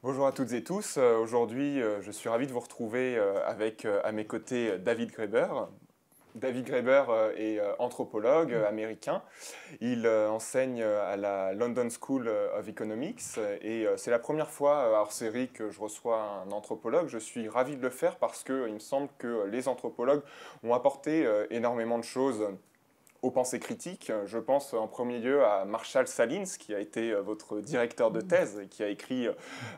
Bonjour à toutes et tous. Aujourd'hui, je suis ravi de vous retrouver avec à mes côtés David Graeber. David Graeber est anthropologue américain. Il enseigne à la London School of Economics et c'est la première fois hors-série que je reçois un anthropologue. Je suis ravi de le faire parce qu'il me semble que les anthropologues ont apporté énormément de choses aux pensées critiques. Je pense en premier lieu à Marshall Salins, qui a été votre directeur de thèse et qui a écrit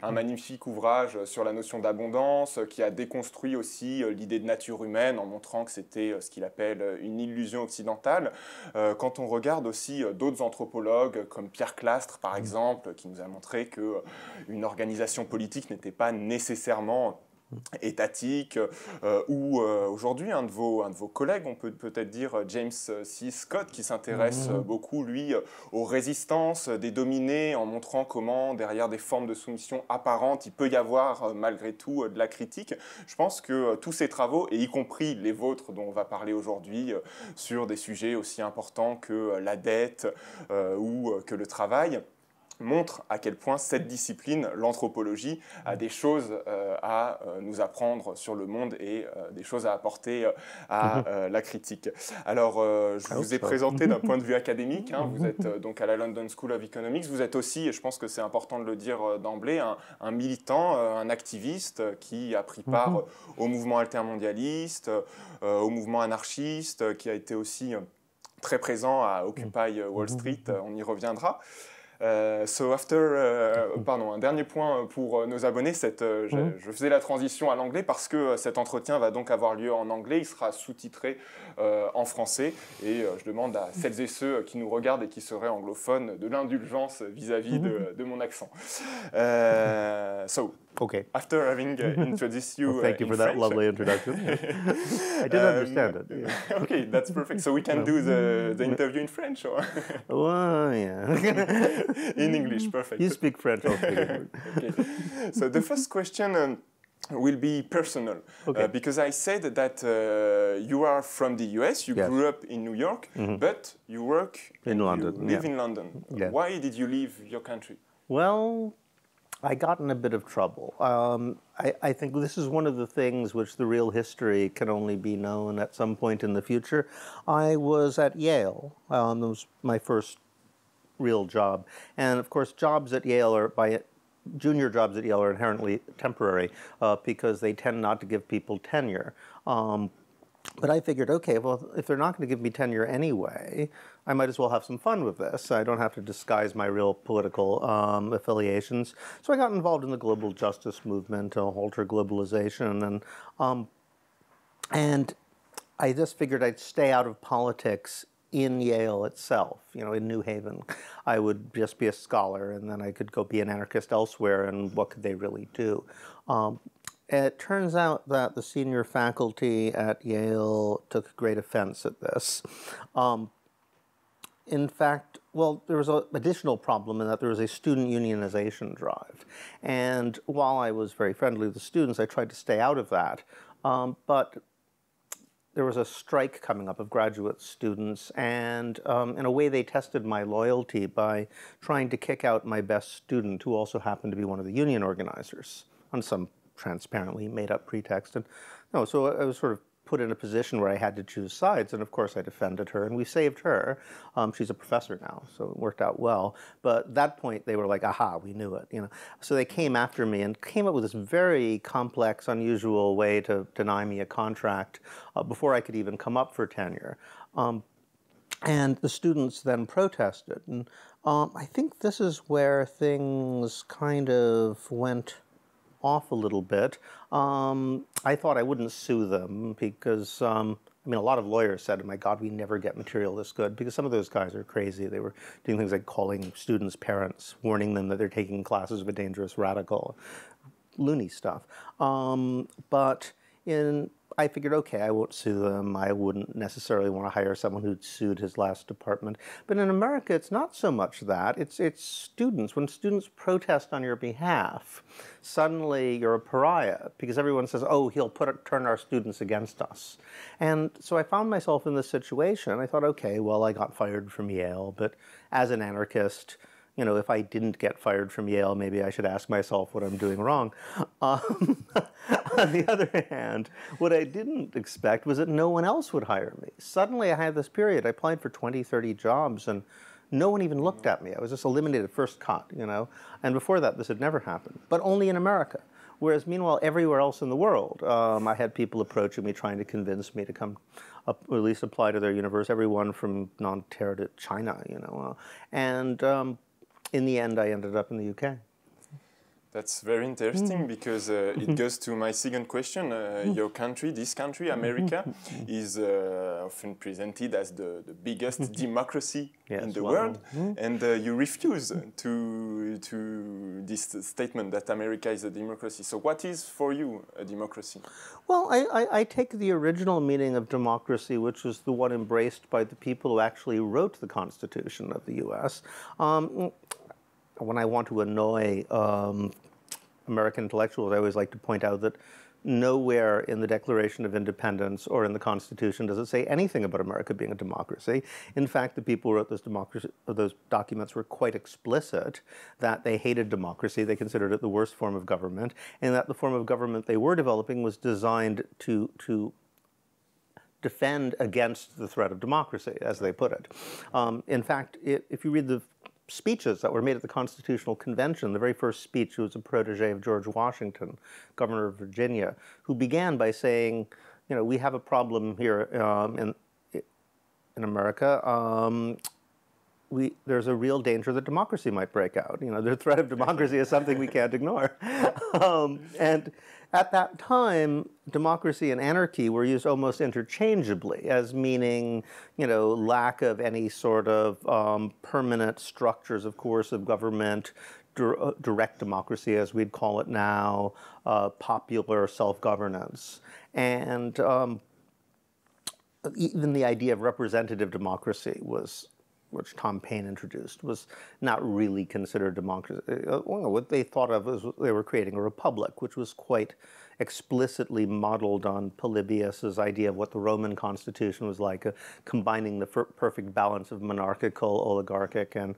un magnifique ouvrage sur la notion d'abondance, qui a déconstruit aussi l'idée de nature humaine en montrant que c'était ce qu'il appelle une illusion occidentale. Quand on regarde aussi d'autres anthropologues comme Pierre Clastres, par exemple, qui nous a montré qu'une organisation politique n'était pas nécessairement étatique, ou aujourd'hui un de vos collègues, on peut peut-être dire James C. Scott, qui s'intéresse beaucoup, lui, aux résistances des dominés, en montrant comment, derrière des formes de soumission apparentes, il peut y avoir, malgré tout, de la critique. Je pense que tous ces travaux, et y compris les vôtres dont on va parler aujourd'hui, sur des sujets aussi importants que la dette ou que le travail, montre à quel point cette discipline, l'anthropologie, a des choses à nous apprendre sur le monde et des choses à apporter à la critique. Alors, je vous ai présenté d'un point de vue académique, hein, vous êtes donc à la London School of Economics, vous êtes aussi, et je pense que c'est important de le dire d'emblée, un militant, un activiste qui a pris part au mouvement altermondialiste, au mouvement anarchiste, qui a été aussi très présent à Occupy Wall Street, on y reviendra. Pardon, un dernier point pour nos abonnés, je faisais la transition à l'anglais parce que cet entretien va donc avoir lieu en anglais, il sera sous-titré en français et je demande à celles et ceux qui nous regardent et qui seraient anglophones de l'indulgence vis-à-vis de mon accent. Okay. After having introduced you, well, thank you for that French, lovely introduction. I did understand it. Yeah. Okay, that's perfect. So we can do the interview in French, or Well, yeah. in English, perfect. You speak French, I'll speak English. Okay. So the first question will be personal, Okay. because I said that you are from the US, you Yes. grew up in New York, but you work In London, you live yeah. in London. Yeah. Why did you leave your country? Well, I got in a bit of trouble. I think this is one of the things which the real history can only be known at some point in the future. I was at Yale. That was my first real job. And of course, jobs at Yale junior jobs at Yale are inherently temporary because they tend not to give people tenure. But I figured, okay, well, if they're not going to give me tenure anyway, I might as well have some fun with this. I don't have to disguise my real political affiliations. So I got involved in the global justice movement, alter globalization, and I just figured I'd stay out of politics in Yale itself, in New Haven. I would just be a scholar, and then I could go be an anarchist elsewhere, and what could they really do? It turns out that the senior faculty at Yale took great offense at this. In fact, well, there was an additional problem in that there was a student unionization drive. And while I was very friendly with the students, I tried to stay out of that. But there was a strike coming up of graduate students, and in a way they tested my loyalty by trying to kick out my best student, who also happened to be one of the union organizers, on some transparently made-up pretext. And so I was sort of put in a position where I had to choose sides, and of course I defended her, and we saved her. She's a professor now, so it worked out well. But at that point, they were like, aha, we knew it, So they came after me and came up with this very complex, unusual way to deny me a contract before I could even come up for tenure. And the students then protested. And I think this is where things kind of went off a little bit. I thought I wouldn't sue them because, a lot of lawyers said, oh my God, we never get material this good, because some of those guys are crazy. They were doing things like calling students' parents, warning them that they're taking classes of a dangerous radical, loony stuff. I figured, okay, I won't sue them. I wouldn't necessarily want to hire someone who'd sued his last department. But in America, it's not so much that. It's students. When students protest on your behalf, suddenly you're a pariah because everyone says, oh, he'll turn our students against us. And so I found myself in this situation. I thought, okay, well, I got fired from Yale, but as an anarchist, you know, if I didn't get fired from Yale, maybe I should ask myself what I'm doing wrong. On the other hand, what I didn't expect was that no one else would hire me. Suddenly I had this period, I applied for 20, 30 jobs, and no one even looked at me. I was just eliminated first cut, you know. And before that, this had never happened, but only in America. Whereas meanwhile, everywhere else in the world, I had people approaching me trying to convince me to come up, or at least apply to their university, everyone from Nanterre to China, you know. In the end, I ended up in the UK. That's very interesting because it goes to my second question. Your country, this country, America, is often presented as the biggest democracy in the world, and you refuse to this statement that America is a democracy. So what is for you a democracy? Well, I take the original meaning of democracy, which was the one embraced by the people who actually wrote the Constitution of the U.S. When I want to annoy American intellectuals, I always like to point out that nowhere in the Declaration of Independence or in the Constitution does it say anything about America being a democracy. In fact, the people who wrote those documents were quite explicit that they hated democracy, they considered it the worst form of government, and that the form of government they were developing was designed to defend against the threat of democracy, as they put it. In fact, if you read the speeches that were made at the Constitutional Convention, the very first speech was a protege of George Washington, governor of Virginia, who began by saying, you know, we have a problem here in America. There's a real danger that democracy might break out. You know, the threat of democracy is something we can't ignore. And at that time, democracy and anarchy were used almost interchangeably as meaning, you know, lack of any sort of permanent structures of coercive government, direct democracy as we'd call it now, popular self-governance. And even the idea of representative democracy which Tom Paine introduced, was not really considered democracy. What they thought of was they were creating a republic, which was quite explicitly modeled on Polybius's idea of what the Roman Constitution was like, combining the perfect balance of monarchical, oligarchic, and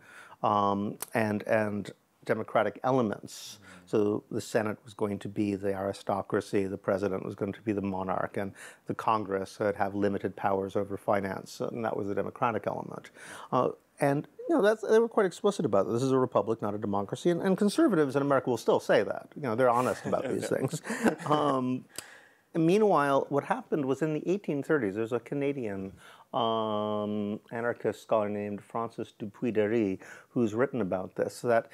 democratic elements. So the Senate was going to be the aristocracy, the president was going to be the monarch, and the Congress would have limited powers over finance, and that was the democratic element. And you know, they were quite explicit about it. This is a republic, not a democracy, and conservatives in America will still say that. You know, they're honest about these things. Meanwhile, what happened was in the 1830s, there's a Canadian anarchist scholar named Francis Dupuy-Derry who's written about this, that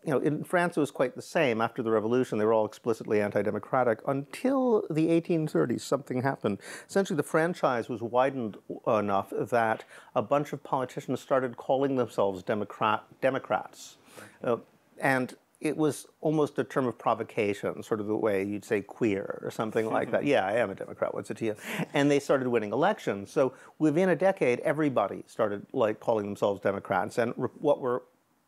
you know, in France it was quite the same. After the revolution, they were all explicitly anti-democratic. Until the 1830s, something happened. Essentially, the franchise was widened enough that a bunch of politicians started calling themselves Democrats. And it was almost a term of provocation, sort of the way you'd say queer or something like that. Yeah, I am a Democrat, what's it to you? And they started winning elections. So within a decade, everybody started like calling themselves Democrats. And what were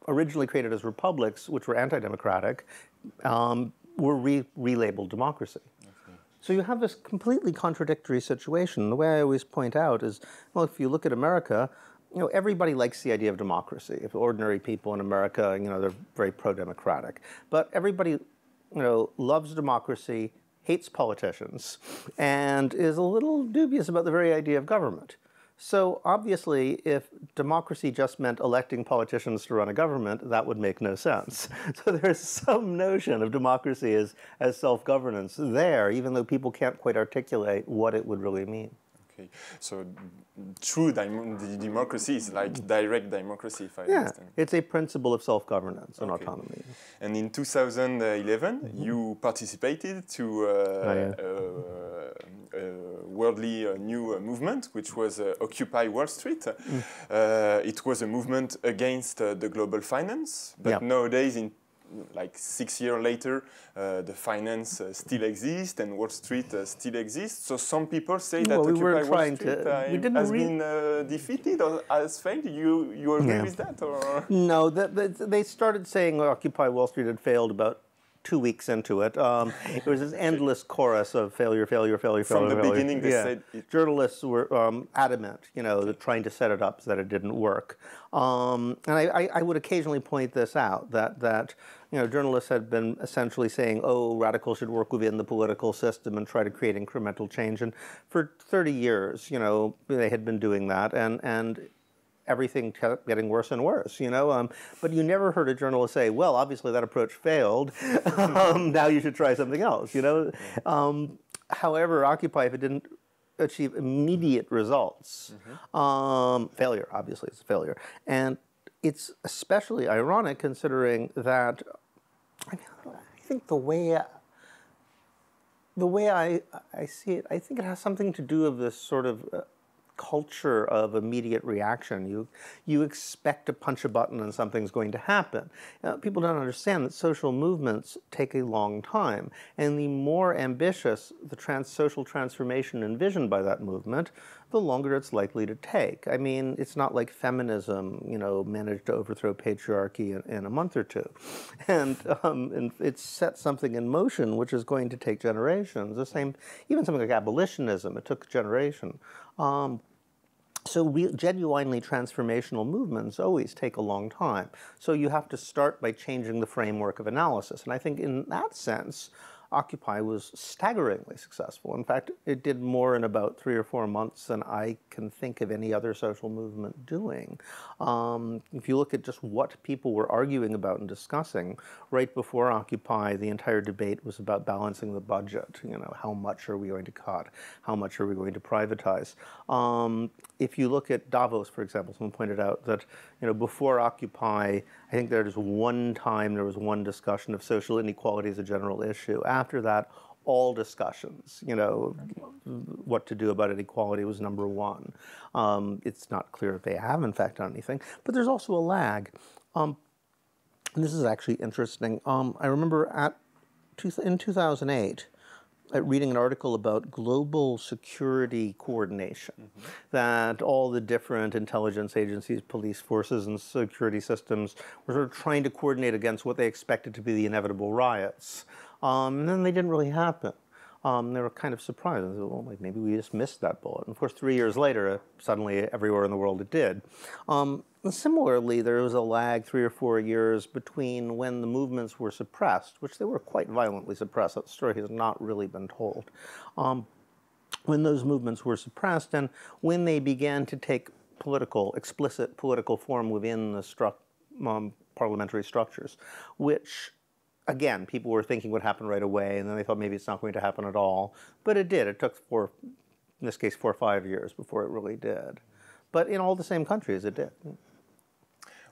originally created as republics, which were anti-democratic, were relabeled democracy. Okay. So you have this completely contradictory situation. The way I always point out is, well, if you look at America, you know, everybody likes the idea of democracy. If ordinary people in America, you know, they're very pro-democratic. But everybody, you know, loves democracy, hates politicians, and is a little dubious about the very idea of government. So obviously, if democracy just meant electing politicians to run a government, that would make no sense. So there's some notion of democracy as self-governance there, even though people can't quite articulate what it would really mean. Okay, so true democracy is like direct democracy, if I understand. It's a principle of self-governance and autonomy. And in 2011, you participated to a worldly new movement, which was Occupy Wall Street. It was a movement against the global finance, but nowadays, like 6 years later, the finance still exists and Wall Street still exists. So some people say that Occupy Wall Street has been defeated or has failed. You agree with that? Or? No, they started saying Occupy Wall Street had failed about 2 weeks into it. It was this endless chorus of failure, failure, failure, From failure. the beginning, they said journalists were adamant, trying to set it up so that it didn't work. And I would occasionally point this out, that journalists had been essentially saying, oh, radicals should work within the political system and try to create incremental change. And for 30 years, they had been doing that, and everything kept getting worse and worse, but you never heard a journalist say, well, obviously that approach failed, now you should try something else, However, Occupy, if it didn't achieve immediate results, failure, obviously it's a failure. And it's especially ironic considering that, I think the way I see it, I think it has something to do with this sort of culture of immediate reaction. You expect to punch a button and something's going to happen. People don't understand that social movements take a long time, and the more ambitious the social transformation envisioned by that movement, the longer it's likely to take. I mean, it's not like feminism, managed to overthrow patriarchy in a month or two. And it sets something in motion which is going to take generations. The same, even something like abolitionism, it took a generation. So genuinely transformational movements always take a long time. So you have to start by changing the framework of analysis. And I think in that sense, Occupy was staggeringly successful. In fact, it did more in about 3 or 4 months than I can think of any other social movement doing. If you look at just what people were arguing about and discussing, right before Occupy, the entire debate was about balancing the budget. How much are we going to cut? How much are we going to privatize? If you look at Davos, for example, someone pointed out that before Occupy, I think there was one discussion of social inequality as a general issue. After that, all discussions, what to do about inequality was number one. It's not clear if they have, in fact, done anything. But there's also a lag. And this is actually interesting. I remember in 2008, reading an article about global security coordination, that all the different intelligence agencies, police forces, and security systems were sort of trying to coordinate against what they expected to be the inevitable riots. And then they didn't really happen. They were kind of surprised. They said, well, maybe we just missed that bullet. And of course, 3 years later, suddenly everywhere in the world it did. And similarly, there was a lag 3 or 4 years between when the movements were suppressed, which they were quite violently suppressed. That story has not really been told. When those movements were suppressed and when they began to take explicit political form within the parliamentary structures, which again, people were thinking would happen right away, and then they thought maybe it's not going to happen at all. But it did. It took in this case, 4 or 5 years before it really did. But in all the same countries, it did.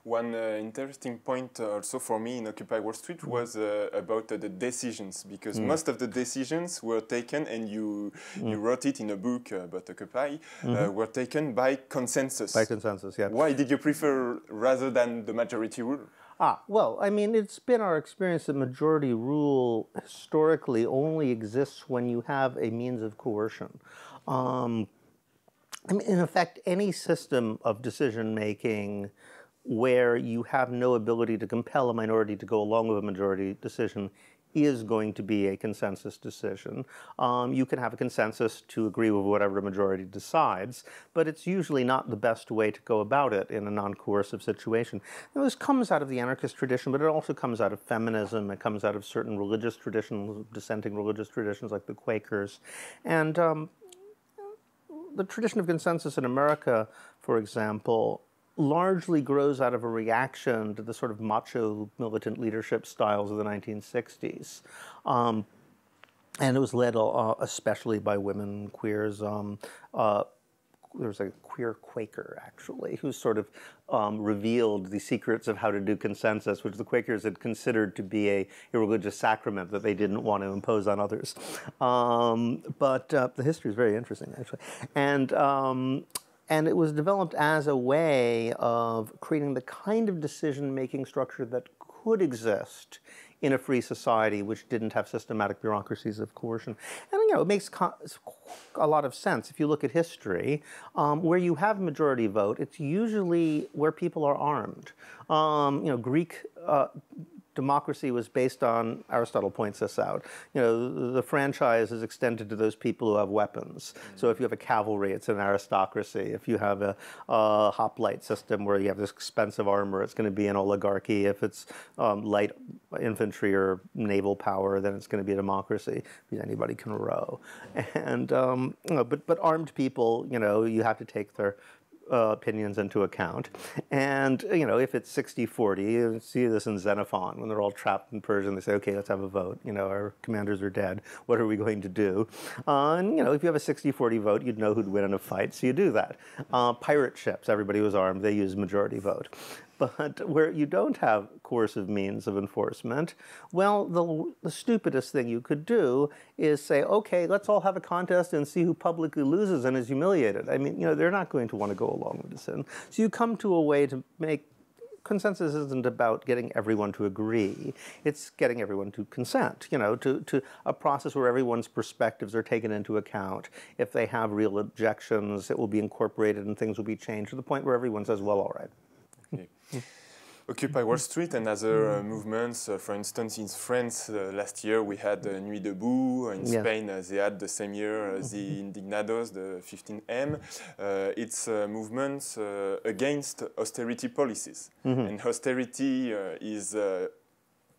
One interesting point also for me in Occupy Wall Street was about the decisions, because most of the decisions were taken, and you wrote it in a book about Occupy, were taken by consensus. By consensus, yeah. Why did you prefer rather than the majority rule? Well, I mean, it's been our experience that majority rule historically only exists when you have a means of coercion. I mean, in effect, any system of decision-making where you have no ability to compel a minority to go along with a majority decision is going to be a consensus decision. You can have a consensus to agree with whatever a majority decides, but it's usually not the best way to go about it in a non-coercive situation. Now, this comes out of the anarchist tradition, but it also comes out of feminism. It comes out of certain religious traditions, dissenting religious traditions like the Quakers. And the tradition of consensus in America, for example, largely grows out of a reaction to the sort of macho militant leadership styles of the 1960s. And it was led especially by women, queers. There was a queer Quaker, actually, who sort of revealed the secrets of how to do consensus, which the Quakers had considered to be a religious sacrament that they didn't want to impose on others. But the history is very interesting, actually. And it was developed as a way of creating the kind of decision-making structure that could exist in a free society which didn't have systematic bureaucracies of coercion. And, it makes a lot of sense. If you look at history, where you have majority vote, it's usually where people are armed. Greek democracy was based on, Aristotle points this out, the franchise is extended to those people who have weapons. So if you have a cavalry, it's an aristocracy. If you have a hoplite system where you have this expensive armor, it's going to be an oligarchy. If it's light infantry or naval power, then it's going to be a democracy, because anybody can row. And but armed people, you have to take their opinions into account. And, if it's 60-40, you see this in Xenophon, when they're all trapped in Persia, and they say, okay, let's have a vote. Our commanders are dead. What are we going to do? And, if you have a 60-40 vote, you'd know who'd win in a fight, so you do that. Pirate ships, everybody was armed, they use majority vote. But where you don't have coercive means of enforcement, well, the stupidest thing you could do is say, okay, let's all have a contest and see who publicly loses and is humiliated. I mean, they're not going to want to go along with this. So you come to a way to make consensus isn't about getting everyone to agree. It's getting everyone to consent, to a process where everyone's perspectives are taken into account. If they have real objections, it will be incorporated and things will be changed to the point where everyone says, well, all right. Okay. Occupy Wall Street and other movements. For instance, in France last year we had Nuit debout. In Spain they had the same year the Indignados, the 15M. It's movements against austerity policies. And austerity is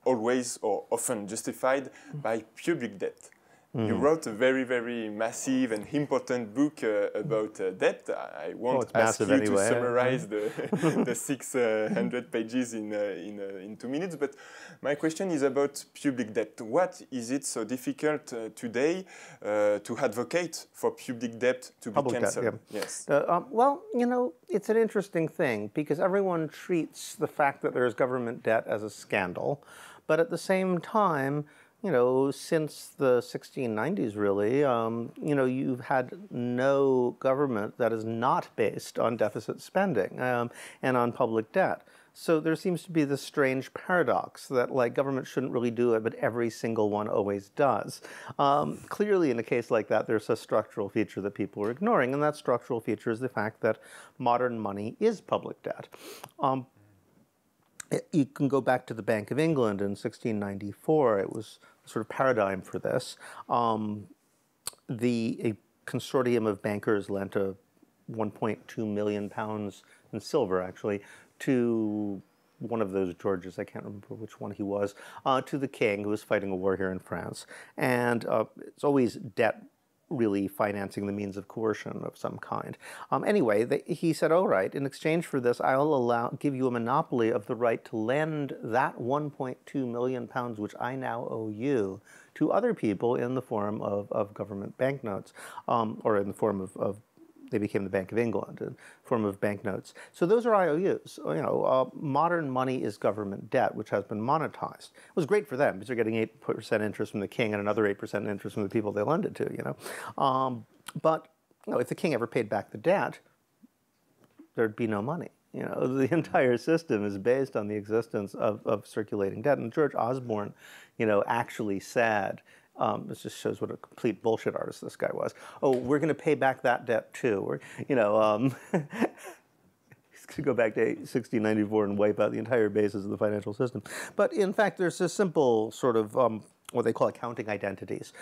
always or often justified by public debt. You wrote a very, very massive and important book about debt. I won't ask you to summarize the 600 pages in 2 minutes, but my question is about public debt. What is it so difficult today to advocate for public debt to be cancelled? Yes. Well, it's an interesting thing because everyone treats the fact that there's government debt as a scandal, but at the same time, since the 1690s, really, you've had no government that is not based on deficit spending and on public debt. So there seems to be this strange paradox that, government shouldn't really do it, but every single one always does. Clearly, in a case like that, there's a structural feature that people are ignoring, and that structural feature is the fact that modern money is public debt. You can go back to the Bank of England in 1694. It was a sort of paradigm for this. A consortium of bankers lent £1.2 million in silver, actually, to one of those Georges, I can't remember which one he was, to the king who was fighting a war here in France. And it's always debt really financing the means of coercion of some kind. Anyway, he said, all right, in exchange for this, I'll give you a monopoly of the right to lend that £1.2 million, which I now owe you, to other people in the form of government banknotes, or in the form of they became the Bank of England, in form of banknotes. So those are IOUs. Modern money is government debt, which has been monetized. It was great for them because they're getting 8% interest from the king and another 8% interest from the people they lend it to. But if the king ever paid back the debt, there'd be no money. The entire system is based on the existence of circulating debt. And George Osborne, actually said. This just shows what a complete bullshit artist this guy was. Oh, we're going to pay back that debt too. He's going to go back to 1694 and wipe out the entire basis of the financial system. But in fact, there's a simple sort of what they call accounting identities.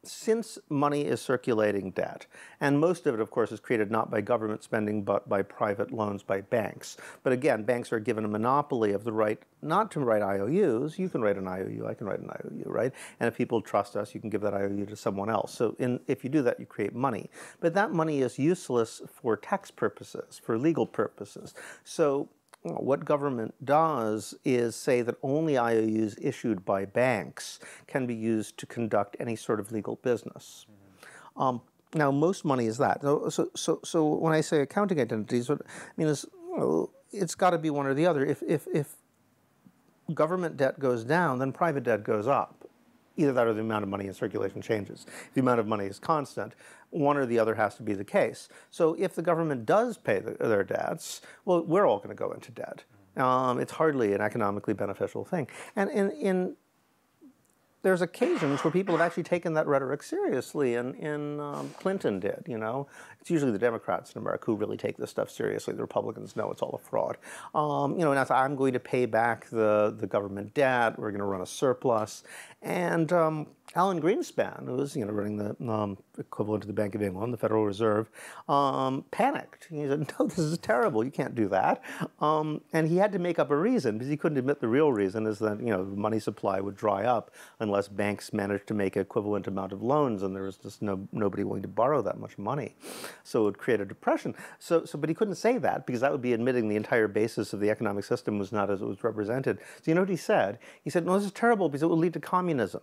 Since money is circulating debt, and most of it, of course, is created not by government spending, but by private loans by banks. But again, banks are given a monopoly of the right not to write IOUs. You can write an IOU, I can write an IOU, right? And if people trust us, you can give that IOU to someone else. So if you do that, you create money. But that money is useless for tax purposes, for legal purposes. So what government does is say that only IOUs issued by banks can be used to conduct any sort of legal business. Now, most money is that. So when I say accounting identities, what I mean is, it's got to be one or the other. If government debt goes down, then private debt goes up. Either that or the amount of money in circulation changes. If the amount of money is constant, one or the other has to be the case. So if the government does pay their debts, well, we're all going to go into debt. It's hardly an economically beneficial thing. And there's occasions where people have actually taken that rhetoric seriously, and Clinton did, you know. It's usually the Democrats in America who really take this stuff seriously. The Republicans know it's all a fraud. You know, and I'm going to pay back the government debt. We're going to run a surplus. And Alan Greenspan, who was, you know, running the equivalent to the Bank of England, the Federal Reserve, panicked. He said, no, this is terrible. You can't do that. And he had to make up a reason, because he couldn't admit the real reason is that, you know, the money supply would dry up unless banks managed to make an equivalent amount of loans, and there was just nobody willing to borrow that much money. So it would create a depression. But he couldn't say that, because that would be admitting the entire basis of the economic system was not as it was represented. So you know what he said? He said, no, this is terrible because it will lead to communism.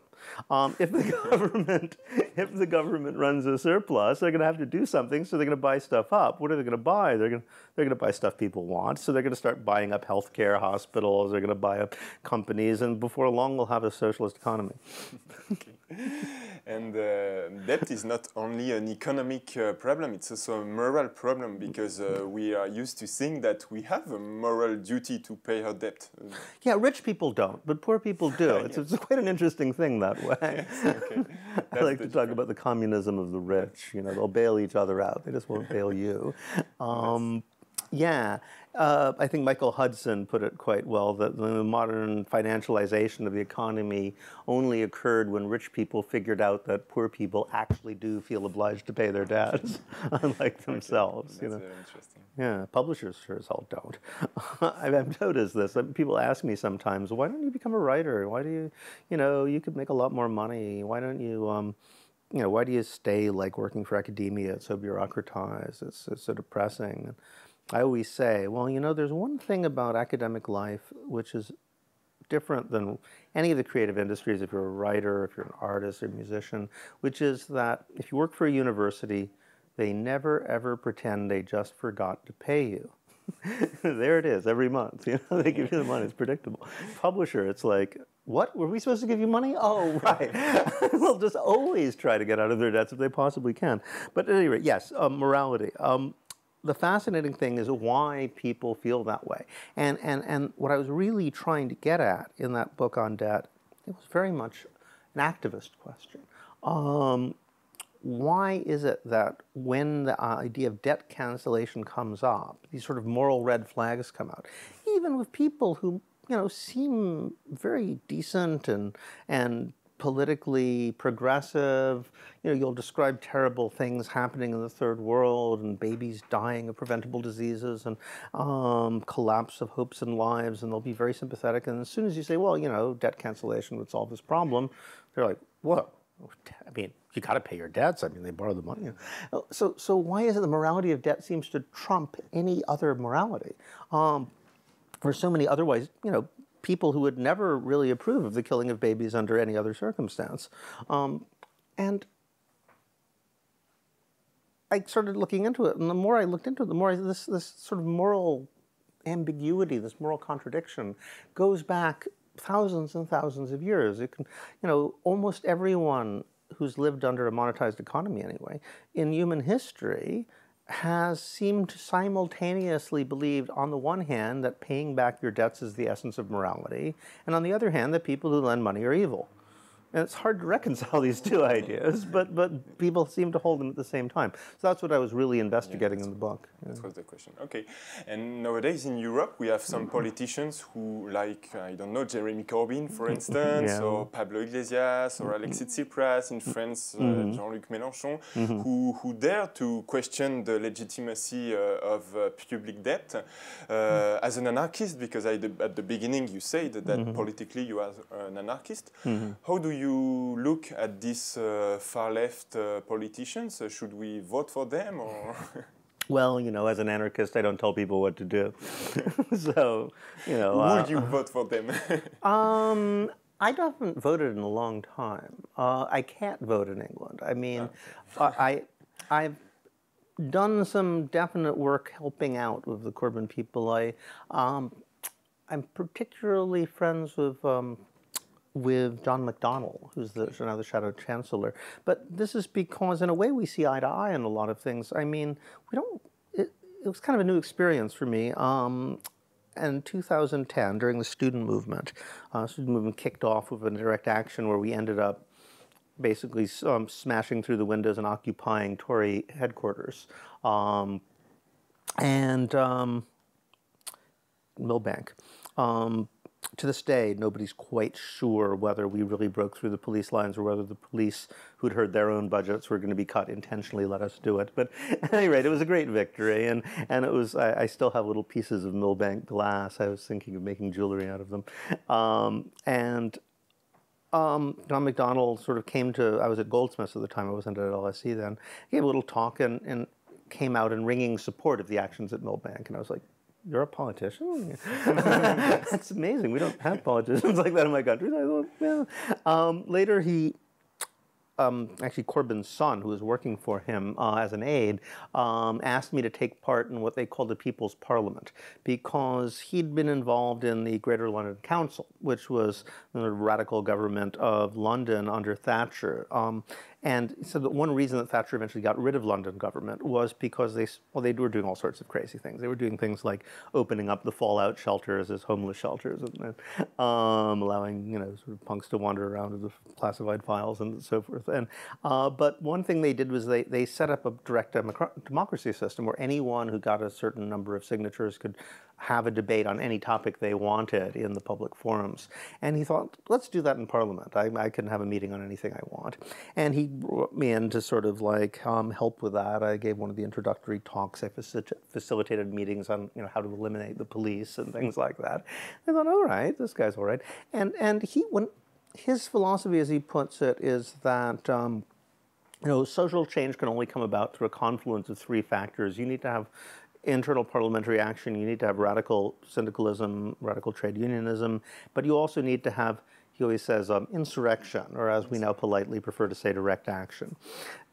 If the government runs a surplus, they're going to have to do something, so they're going to buy stuff up. What are they going to buy? They're going to buy stuff people want, so they're going to start buying up healthcare, hospitals, they're going to buy up companies, and before long we'll have a socialist economy. Okay. And debt is not only an economic problem, it's also a moral problem, because we are used to think that we have a moral duty to pay our debt. Yeah, rich people don't, but poor people do. Yes. It's quite an interesting thing that way. Yes, okay. I like to talk about the communism of the rich. You know, they'll bail each other out. They just won't bail you. Yeah. I think Michael Hudson put it quite well, that the modern financialization of the economy only occurred when rich people figured out that poor people actually do feel obliged to pay their debts, unlike themselves. Okay. That's interesting. Yeah, publishers sure as hell don't. I've noticed this. People ask me sometimes, why don't you become a writer? Why do you, you know, you could make a lot more money. Why don't you, you know, why do you stay like working for academia? It's so bureaucratized. It's so depressing. I always say, well, you know, there's one thing about academic life which is different than any of the creative industries, if you're a writer, if you're an artist or a musician, which is that if you work for a university, they never, ever pretend they just forgot to pay you. There it is, every month. You know, they give you the money. It's predictable. Publisher, it's like, what? Were we supposed to give you money? Oh, right. They'll just always try to get out of their debts if they possibly can. But at any rate, yes, morality. The fascinating thing is why people feel that way. And what I was really trying to get at in that book on debt, it was very much an activist question. Why is it that when the idea of debt cancellation comes up, these sort of moral red flags come out, even with people who, you know, seem very decent and politically progressive, you know, you'll describe terrible things happening in the third world and babies dying of preventable diseases and collapse of hopes and lives, and they'll be very sympathetic. And as soon as you say, well, you know, debt cancellation would solve this problem, they're like, whoa, I mean, you got to pay your debts. I mean, they borrow the money. So why is it the morality of debt seems to trump any other morality? For so many otherwise, you know, people who would never really approve of the killing of babies under any other circumstance. And I started looking into it, and the more I looked into it, the more this sort of moral ambiguity, this moral contradiction, goes back thousands and thousands of years. It can, you know, almost everyone who's lived under a monetized economy anyway, in human history, has seemed to simultaneously believed, on the one hand, that paying back your debts is the essence of morality, and on the other hand, that people who lend money are evil. And it's hard to reconcile these two ideas, but people seem to hold them at the same time. So that's what I was really investigating in the book. That was the question. Okay. And nowadays in Europe, we have some politicians who, like, I don't know, Jeremy Corbyn, for instance, or Pablo Iglesias, or Alexis Tsipras in France, Jean-Luc Mélenchon, who dare to question the legitimacy of public debt as an anarchist, because at the beginning you said that politically you are an anarchist. How do you look at these far-left politicians? Should we vote for them, or? Well, you know, as an anarchist, I don't tell people what to do. So, you know. Would you vote for them? I haven't voted in a long time. I can't vote in England. I mean, I've done some definite work helping out with the Corbyn people. I'm particularly friends with John McDonnell, who's now the Shadow Chancellor. But this is because, in a way, we see eye to eye on a lot of things. I mean, we don't. It was kind of a new experience for me. in 2010, during the student movement kicked off with a direct action where we ended up basically smashing through the windows and occupying Tory headquarters. And Millbank. To this day, nobody's quite sure whether we really broke through the police lines or whether the police, who'd heard their own budgets were going to be cut, intentionally let us do it. But at any rate, it was a great victory, and it was. I still have little pieces of Millbank glass. I was thinking of making jewelry out of them. John McDonnell sort of came to. I was at Goldsmiths at the time. I wasn't at LSE then. He gave a little talk and came out in ringing support of the actions at Millbank, and I was like, "You're a politician? That's amazing. We don't have politicians like that in my country." So I thought, yeah. Later, he, actually Corbyn's son, who was working for him as an aide, asked me to take part in what they called the People's Parliament, because he'd been involved in the Greater London Council, which was the radical government of London under Thatcher. And so the one reason that Thatcher eventually got rid of London government was because they were doing all sorts of crazy things. They were doing things like opening up the fallout shelters as homeless shelters, and allowing sort of punks to wander around with the classified files and so forth. And but one thing they did was they set up a direct democracy system where anyone who got a certain number of signatures could have a debate on any topic they wanted in the public forums. And he thought, let's do that in Parliament. I can have a meeting on anything I want. And he brought me in to sort of like help with that. I gave one of the introductory talks. I facilitated meetings on how to eliminate the police and things like that. I thought, all right, this guy's all right. And his philosophy, as he puts it, is that social change can only come about through a confluence of three factors. You need to have internal parliamentary action, you need to have radical syndicalism, radical trade unionism, but you also need to have, he always says, insurrection, or as we now politely prefer to say, direct action.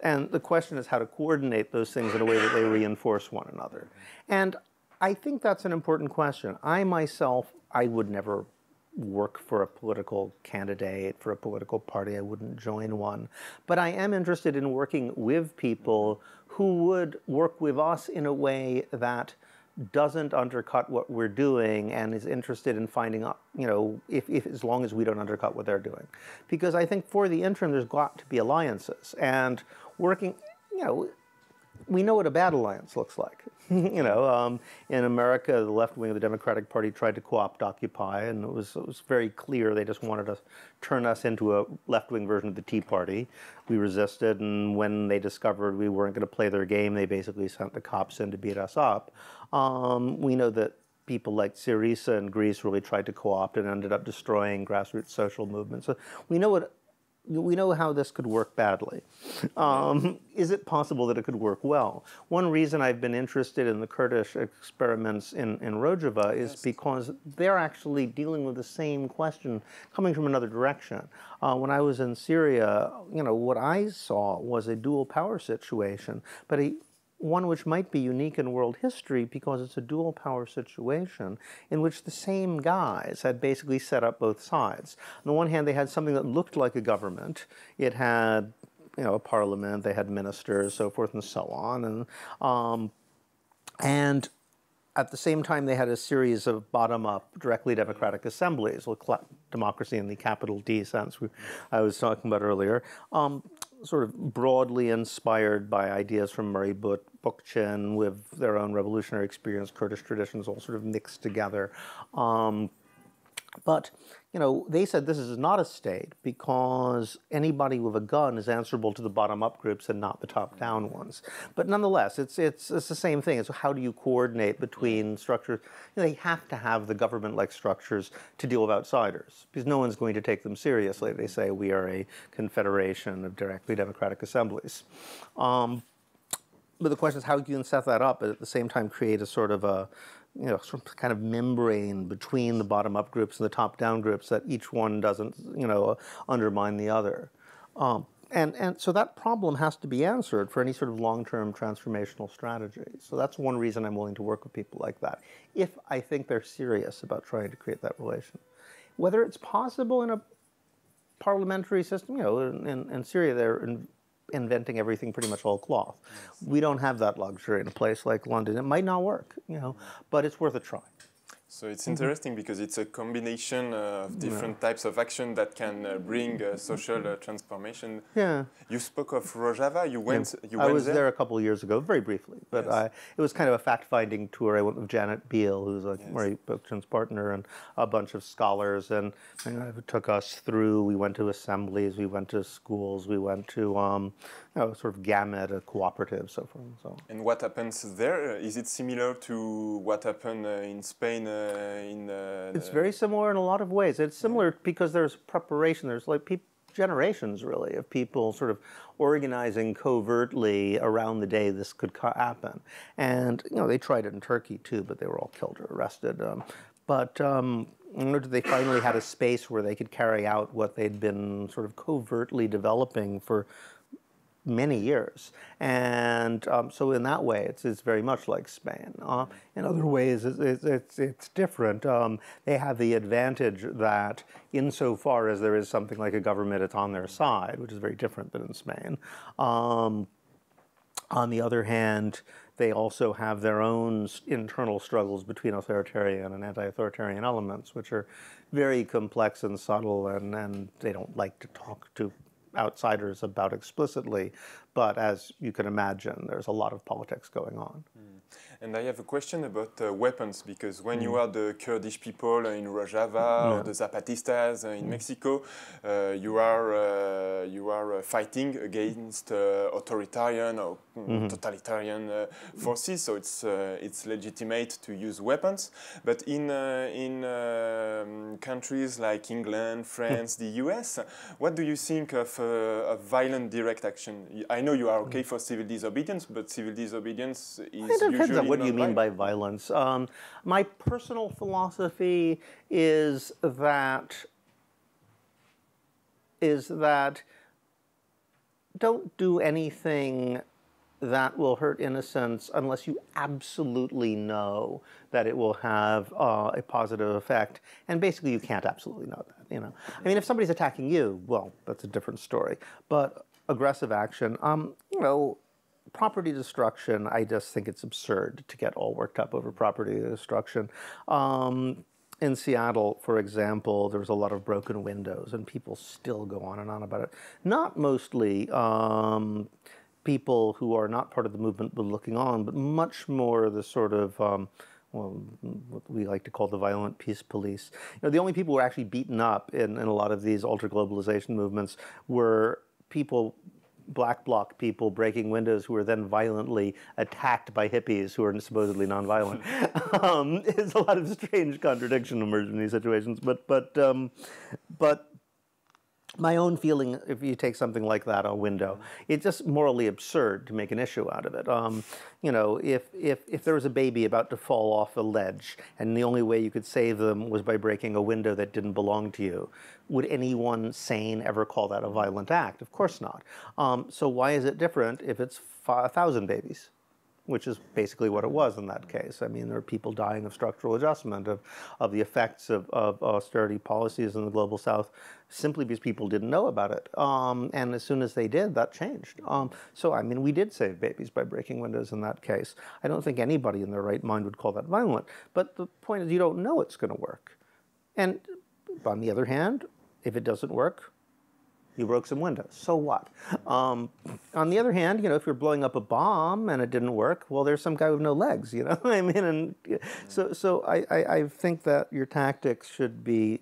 And the question is how to coordinate those things in a way that they reinforce one another. And I think that's an important question. I myself, I would never work for a political candidate, for a political party. I wouldn't join one. But I am interested in working with people who would work with us in a way that doesn't undercut what we're doing and is interested in finding out, if as long as we don't undercut what they're doing. Because I think for the interim, there's got to be alliances. And working, we know what a bad alliance looks like. In America, the left wing of the Democratic Party tried to co-opt Occupy, and it was very clear they just wanted to turn us into a left-wing version of the Tea Party. We resisted, and when they discovered we weren't going to play their game, they basically sent the cops in to beat us up. We know that people like Syriza in Greece really tried to co-opt and ended up destroying grassroots social movements. So we know how this could work badly. Is it possible that it could work well? One reason I've been interested in the Kurdish experiments in Rojava is because they're actually dealing with the same question coming from another direction. When I was in Syria, what I saw was a dual power situation, but one which might be unique in world history because it's a dual power situation in which the same guys had basically set up both sides. On the one hand, they had something that looked like a government. It had, a parliament, they had ministers, so forth and so on. And at the same time, they had a series of bottom-up, directly democratic assemblies, democracy in the capital D sense I was talking about earlier, sort of broadly inspired by ideas from Murray Bookchin with their own revolutionary experience, Kurdish traditions all sort of mixed together. But, they said this is not a state because anybody with a gun is answerable to the bottom-up groups and not the top-down ones. But nonetheless, it's the same thing. It's how do you coordinate between structures? They have to have the government-like structures to deal with outsiders because no one's going to take them seriously. They say we are a confederation of directly democratic assemblies. But the question is how you can set that up, but at the same time create a sort of a sort of kind of membrane between the bottom-up groups and the top-down groups that each one doesn't, undermine the other. And so that problem has to be answered for any sort of long-term transformational strategy. So that's one reason I'm willing to work with people like that, if I think they're serious about trying to create that relation. Whether it's possible in a parliamentary system, in Syria they're inventing everything pretty much whole cloth. We don't have that luxury in a place like London. It might not work, but it's worth a try. So it's interesting because it's a combination of different types of action that can bring social transformation. Yeah. You spoke of Rojava. You went. You I went was there a couple of years ago, very briefly, but Yes. it was kind of a fact-finding tour. I went with Janet Beale, who's a Yes. Murray Bookchin's partner, and a bunch of scholars, and it took us through. We went to assemblies, we went to schools, we went to sort of gamut, a cooperative, so forth and so on. And what happens there? Is it similar to what happened in Spain? It's very similar in a lot of ways. It's similar because there's preparation. There's like generations, really, of people sort of organizing covertly around the day this could happen. And, they tried it in Turkey, too, but they were all killed or arrested. They finally had a space where they could carry out what they'd been sort of covertly developing for many years, and so in that way, it's very much like Spain. In other ways, it's different. They have the advantage that, insofar as there is something like a government, it's on their side, which is very different than in Spain. On the other hand, they also have their own internal struggles between authoritarian and anti-authoritarian elements, which are very complex and subtle, and they don't like to talk to outsiders about explicitly, but as you can imagine, there's a lot of politics going on. And I have a question about weapons, because when you are the Kurdish people in Rojava or the Zapatistas in Mexico, you are fighting against authoritarian or totalitarian forces, so it's legitimate to use weapons. But in countries like England, France, the US, what do you think of violent direct action? I know you are okay for civil disobedience, but civil disobedience is It depends usually on what you mean by non-violent. violence. My personal philosophy is that don't do anything that will hurt innocence unless you absolutely know that it will have a positive effect. And basically, you can't absolutely know that. I mean, if somebody's attacking you, well, that's a different story. But aggressive action, property destruction, I just think it's absurd to get all worked up over property destruction. In Seattle, for example, there was a lot of broken windows, and people still go on and on about it. Not mostly people who are not part of the movement but looking on, but much more the sort of, what we like to call the violent peace police. The only people who were actually beaten up in a lot of these ultra-globalization movements were people, black bloc people breaking windows who were then violently attacked by hippies who are supposedly nonviolent. There's a lot of strange contradiction emerging in these situations, but my own feeling, if you take something like that, a window, it's just morally absurd to make an issue out of it. If there was a baby about to fall off a ledge and the only way you could save them was by breaking a window that didn't belong to you, would anyone sane ever call that a violent act? Of course not. So why is it different if it's 1,000 babies? Which is basically what it was in that case. I mean, there are people dying of structural adjustment, of the effects of austerity policies in the Global South, simply because people didn't know about it. And as soon as they did, that changed. So, I mean, we did save babies by breaking windows in that case. I don't think anybody in their right mind would call that violent. But the point is, you don't know it's going to work. And on the other hand, if it doesn't work, you broke some windows. So what? On the other hand, if you're blowing up a bomb and it didn't work, well, there's some guy with no legs, I mean, and so I think that your tactics should be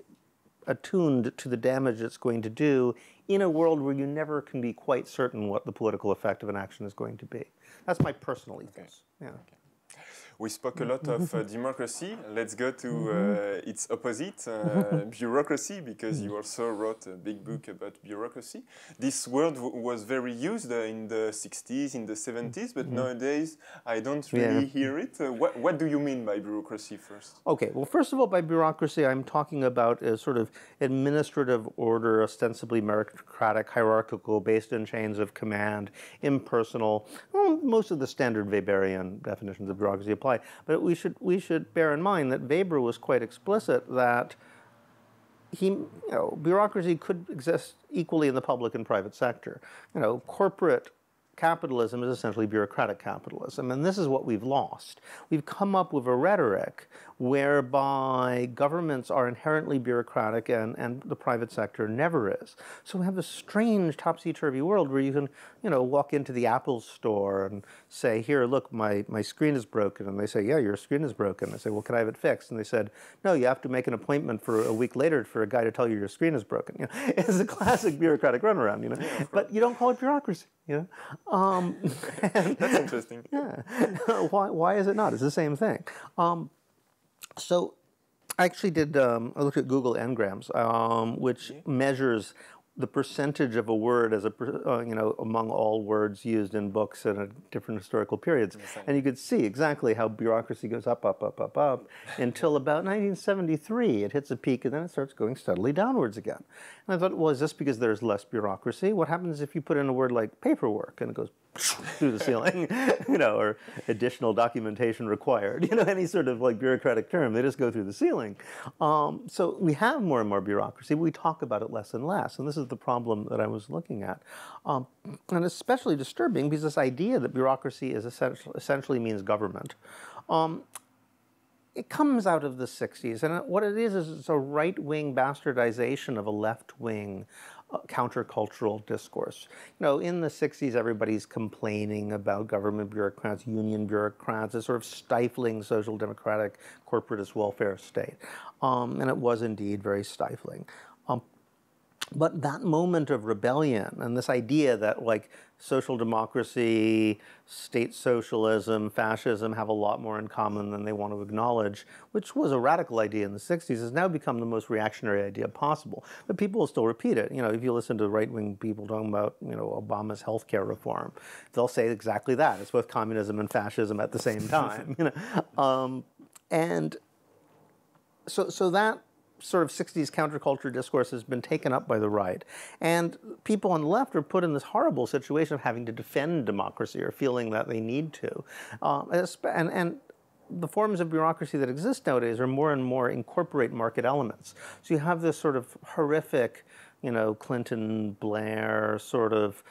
attuned to the damage it's going to do in a world where you never can be quite certain what the political effect of an action is going to be. That's my personal ethos. Okay. Yeah. Okay. We spoke a lot of democracy. Let's go to its opposite, bureaucracy, because you also wrote a big book about bureaucracy. This word was very used in the 60s, in the 70s, but nowadays I don't really hear it. What do you mean by bureaucracy first? Okay, well, first of all, by bureaucracy, I'm talking about a sort of administrative order, ostensibly meritocratic, hierarchical, based in chains of command, impersonal. Well, most of the standard Weberian definitions of bureaucracy apply. But we should bear in mind that Weber was quite explicit that bureaucracy could exist equally in the public and private sector. Corporate capitalism is essentially bureaucratic capitalism, and this is what we've lost. We've come up with a rhetoric whereby governments are inherently bureaucratic and the private sector never is. So we have this strange topsy-turvy world where you can, walk into the Apple store and say, here, look, my screen is broken. And they say, yeah, your screen is broken. I say, well, can I have it fixed? And they said, no, you have to make an appointment for a week later for a guy to tell you your screen is broken. It's a classic bureaucratic runaround, Yeah, but you don't call it bureaucracy, That's interesting. Yeah. Why is it not? It's the same thing. So I actually did, I looked at Google Ngrams, which measures the percentage of a word as among all words used in books at different historical periods. And you could see exactly how bureaucracy goes up, up, up, up, up, until about 1973. It hits a peak, and then it starts going steadily downwards again. And I thought, well, is this because there's less bureaucracy? What happens if you put in a word like paperwork, and it goes through the ceiling, or additional documentation required, any sort of like bureaucratic term, they just go through the ceiling. So we have more and more bureaucracy, but we talk about it less and less, and this is the problem that I was looking at. And especially disturbing because this idea that bureaucracy is essentially means government, it comes out of the 60s, and what it is it's a right-wing bastardization of a left-wing countercultural discourse. In the 60s, everybody's complaining about government bureaucrats, union bureaucrats, a sort of stifling social democratic corporatist welfare state. And it was indeed very stifling. But that moment of rebellion and this idea that like social democracy, state socialism, fascism have a lot more in common than they want to acknowledge, which was a radical idea in the 60s, has now become the most reactionary idea possible. But people will still repeat it. If you listen to right-wing people talking about, Obama's healthcare reform, they'll say exactly that. It's both communism and fascism at the same time. And so that sort of 60s counterculture discourse has been taken up by the right. And people on the left are put in this horrible situation of having to defend democracy or feeling that they need to. And the forms of bureaucracy that exist nowadays are more and more incorporate market elements. So you have this sort of horrific, Clinton, Blair sort of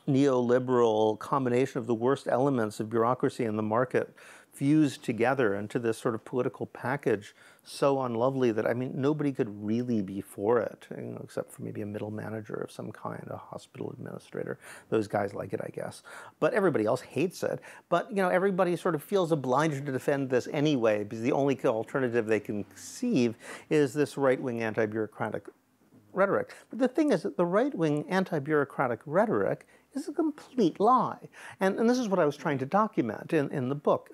neoliberal combination of the worst elements of bureaucracy and the market fused together into this sort of political package so unlovely that, nobody could really be for it, except for maybe a middle manager of some kind, a hospital administrator. Those guys like it, I guess. But everybody else hates it. But, everybody sort of feels obliged to defend this anyway, because the only alternative they can conceive is this right-wing anti-bureaucratic rhetoric. But the thing is that the right-wing anti-bureaucratic rhetoric is a complete lie. And this is what I was trying to document in the book.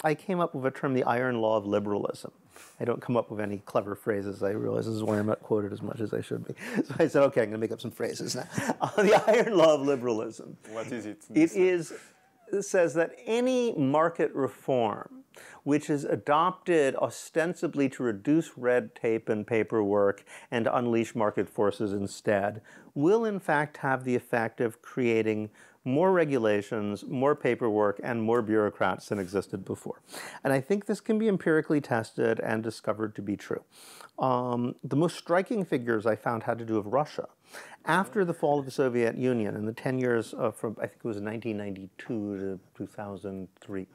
I came up with a term, the iron law of liberalism. I don't come up with any clever phrases. I realize this is why I'm not quoted as much as I should be. So I said, okay, I'm going to make up some phrases now. The iron law of liberalism. What is it? It says that any market reform which is adopted ostensibly to reduce red tape and paperwork and to unleash market forces instead, will in fact have the effect of creating more regulations, more paperwork, and more bureaucrats than existed before. And I think this can be empirically tested and discovered to be true. The most striking figures I found had to do with Russia. After the fall of the Soviet Union, in the 10 years from, I think it was 1992 to 2003,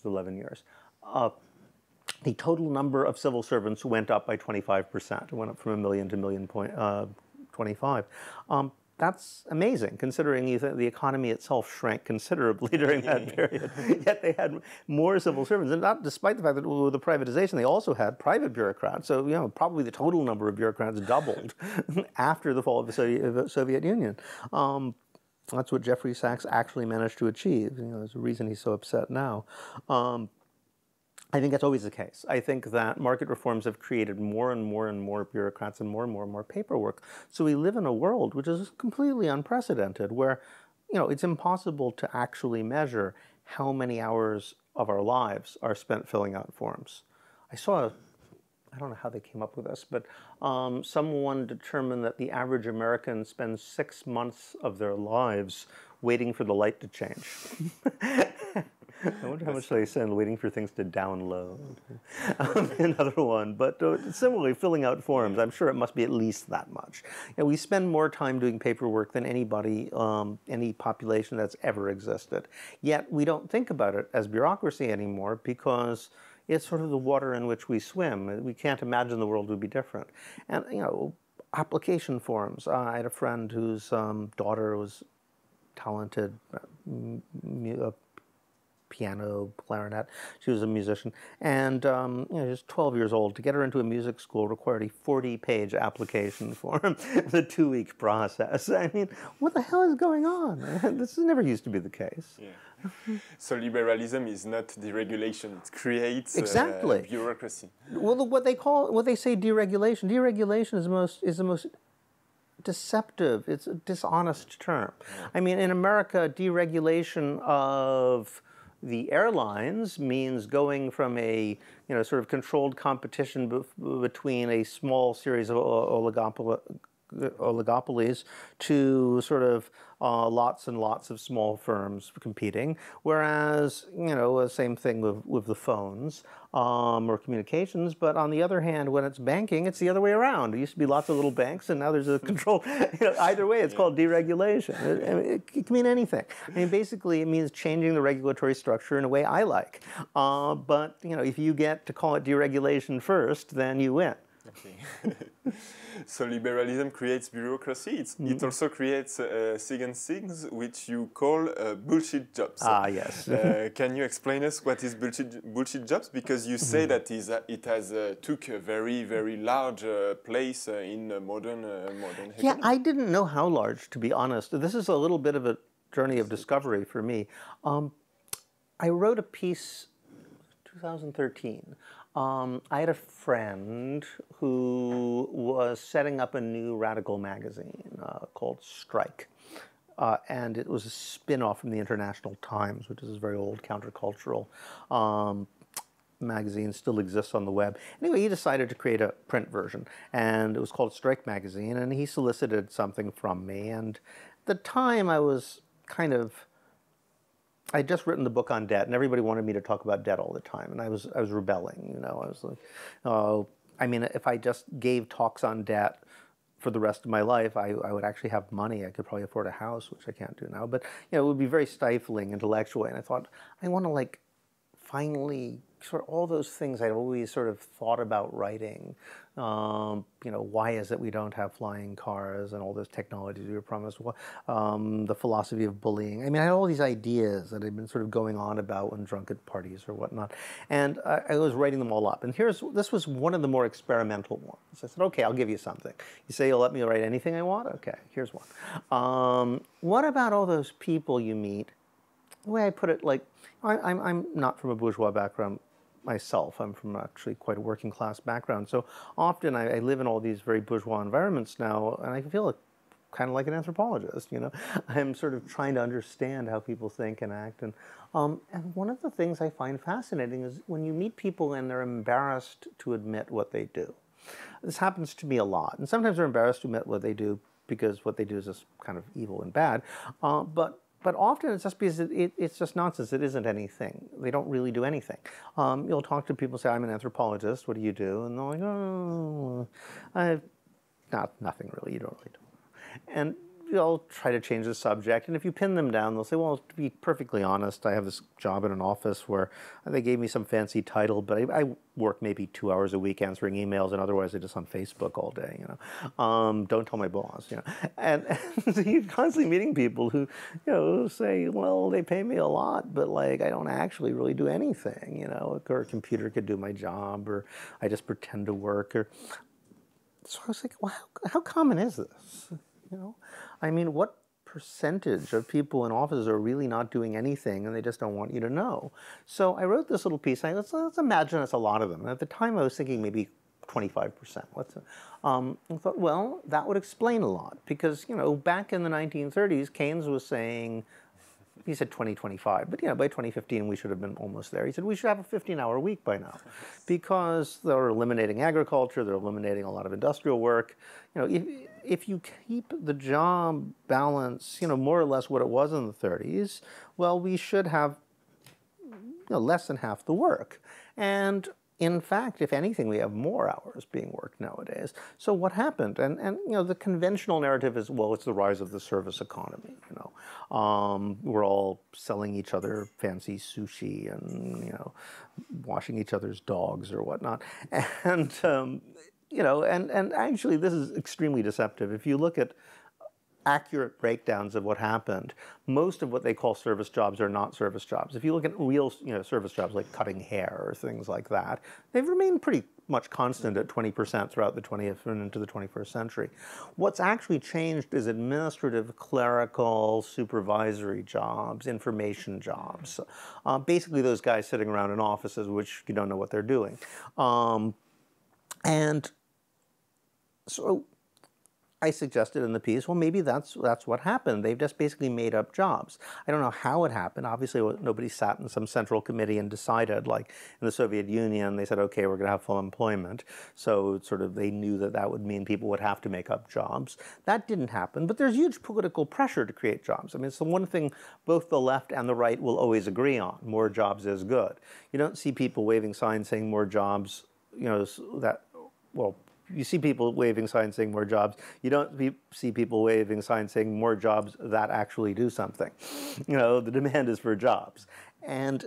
11 years, the total number of civil servants went up by 25%. It went up from 1 million to 1,025,000. That's amazing, considering the economy itself shrank considerably during that period. Yet they had more civil servants, and not despite the fact that with the privatization, they also had private bureaucrats. So, probably the total number of bureaucrats doubled after the fall of the Soviet Union. That's what Jeffrey Sachs actually managed to achieve. There's a reason he's so upset now. I think that's always the case. I think that market reforms have created more and more bureaucrats and more paperwork. So we live in a world which is completely unprecedented, where, it's impossible to actually measure how many hours of our lives are spent filling out forms. I don't know how they came up with this, but someone determined that the average American spends 6 months of their lives waiting for the light to change. I wonder how much they spend waiting for things to download. Another one, but similarly, filling out forms, I'm sure it must be at least that much. You know, we spend more time doing paperwork than anybody, any population that's ever existed. Yet we don't think about it as bureaucracy anymore because it's sort of the water in which we swim. We can't imagine the world would be different. And, you know, application forms. I had a friend whose daughter was talented, piano, clarinet. She was a musician, and you know, she was 12 years old. To get her into a music school required a 40-page application form. It's a 2-week process. I mean, what the hell is going on? This never used to be the case. Yeah. So liberalism is not deregulation; it creates exactly bureaucracy. Well, what they say deregulation. Deregulation is the most deceptive. It's a dishonest term. Yeah. I mean, in America, deregulation of the airlines means going from a sort of controlled competition between a small series of oligopolies to sort of lots and lots of small firms competing, whereas same thing with the phones or communications. But on the other hand, when it's banking, it's the other way around. There used to be lots of little banks, and now there's a control. Either way, it's called deregulation. It can mean anything. I mean, basically, it means changing the regulatory structure in a way I like. But if you get to call it deregulation first, then you win. Okay. So liberalism creates bureaucracy. It also creates second things which you call bullshit jobs. Ah, yes. Can you explain us what is bullshit jobs? Because you say that it has took a very, very large place in modern economy. Yeah, I didn't know how large, to be honest. This is a little bit of a journey of discovery for me. I wrote a piece 2013. I had a friend who was setting up a new radical magazine called Strike. And it was a spin-off from the International Times, which is a very old countercultural magazine, still exists on the web. Anyway, he decided to create a print version, and it was called Strike Magazine, and he solicited something from me. And at the time, I was kind of... I had just written the book on debt, and everybody wanted me to talk about debt all the time, and I was rebelling. I was like, I mean, if I just gave talks on debt for the rest of my life, I would actually have money. I could probably afford a house, which I can't do now. But it would be very stifling intellectually, and I thought I want to finally sort of all those things I'd always sort of thought about writing. Why is it we don't have flying cars and all those technologies we were promised? The philosophy of bullying. I mean, I had all these ideas that I'd been sort of going on about when drunk at parties or whatnot. And I was writing them all up. And this was one of the more experimental ones. I said, okay, I'll give you something. You say you'll let me write anything I want? Okay, here's one. What about all those people you meet? The way I put it, I'm not from a bourgeois background myself. I'm from actually quite a working class background. So often I live in all these very bourgeois environments now, and I feel kind of like an anthropologist. I'm sort of trying to understand how people think and act. And one of the things I find fascinating is when you meet people and they're embarrassed to admit what they do. This happens to me a lot. And sometimes they're embarrassed to admit what they do because what they do is just kind of evil and bad. But often it's just because it's just nonsense. It isn't anything. They don't really do anything. You'll talk to people, say, I'm an anthropologist. What do you do? And they're like, oh, nothing really. You don't really do. And you'll try to change the subject. And if you pin them down, they'll say, well, to be perfectly honest, I have this job in an office where they gave me some fancy title, but I work maybe 2 hours a week answering emails, and otherwise I'm just on Facebook all day, Don't tell my boss, And so you're constantly meeting people who, say, well, they pay me a lot, but I don't actually really do anything, or a computer could do my job, or I just pretend to work, So I was like, well, how common is this? I mean, what percentage of people in offices are really not doing anything and they just don't want you to know? So I wrote this little piece. Let's imagine it's a lot of them. And at the time, I was thinking maybe 25%. I thought, well, that would explain a lot because, back in the 1930s, Keynes was saying, he said 2025, but by 2015 we should have been almost there. He said we should have a 15-hour week by now because they're eliminating agriculture, they're eliminating a lot of industrial work. If you keep the job balance, more or less what it was in the 30s, well, we should have less than half the work. And in fact, if anything, we have more hours being worked nowadays. So what happened? And the conventional narrative is, well, it's the rise of the service economy. We're all selling each other fancy sushi and washing each other's dogs or whatnot. And and actually, this is extremely deceptive. If you look at accurate breakdowns of what happened, most of what they call service jobs are not service jobs. If you look at real service jobs like cutting hair or things like that, they've remained pretty much constant at 20% throughout the 20th and into the 21st century. What's actually changed is administrative, clerical, supervisory jobs, information jobs. Basically those guys sitting around in offices which you don't know what they're doing. And so I suggested in the piece, well, maybe that's what happened. They've just basically made up jobs. I don't know how it happened. Obviously, nobody sat in some central committee and decided, like in the Soviet Union, they said, okay, we're going to have full employment. So sort of they knew that that would mean people would have to make up jobs. That didn't happen, but there's huge political pressure to create jobs. I mean, it's the one thing both the left and the right will always agree on. More jobs is good. You don't see people waving signs saying more jobs, you see people waving signs saying more jobs. You don't see people waving signs saying more jobs that actually do something. The demand is for jobs. And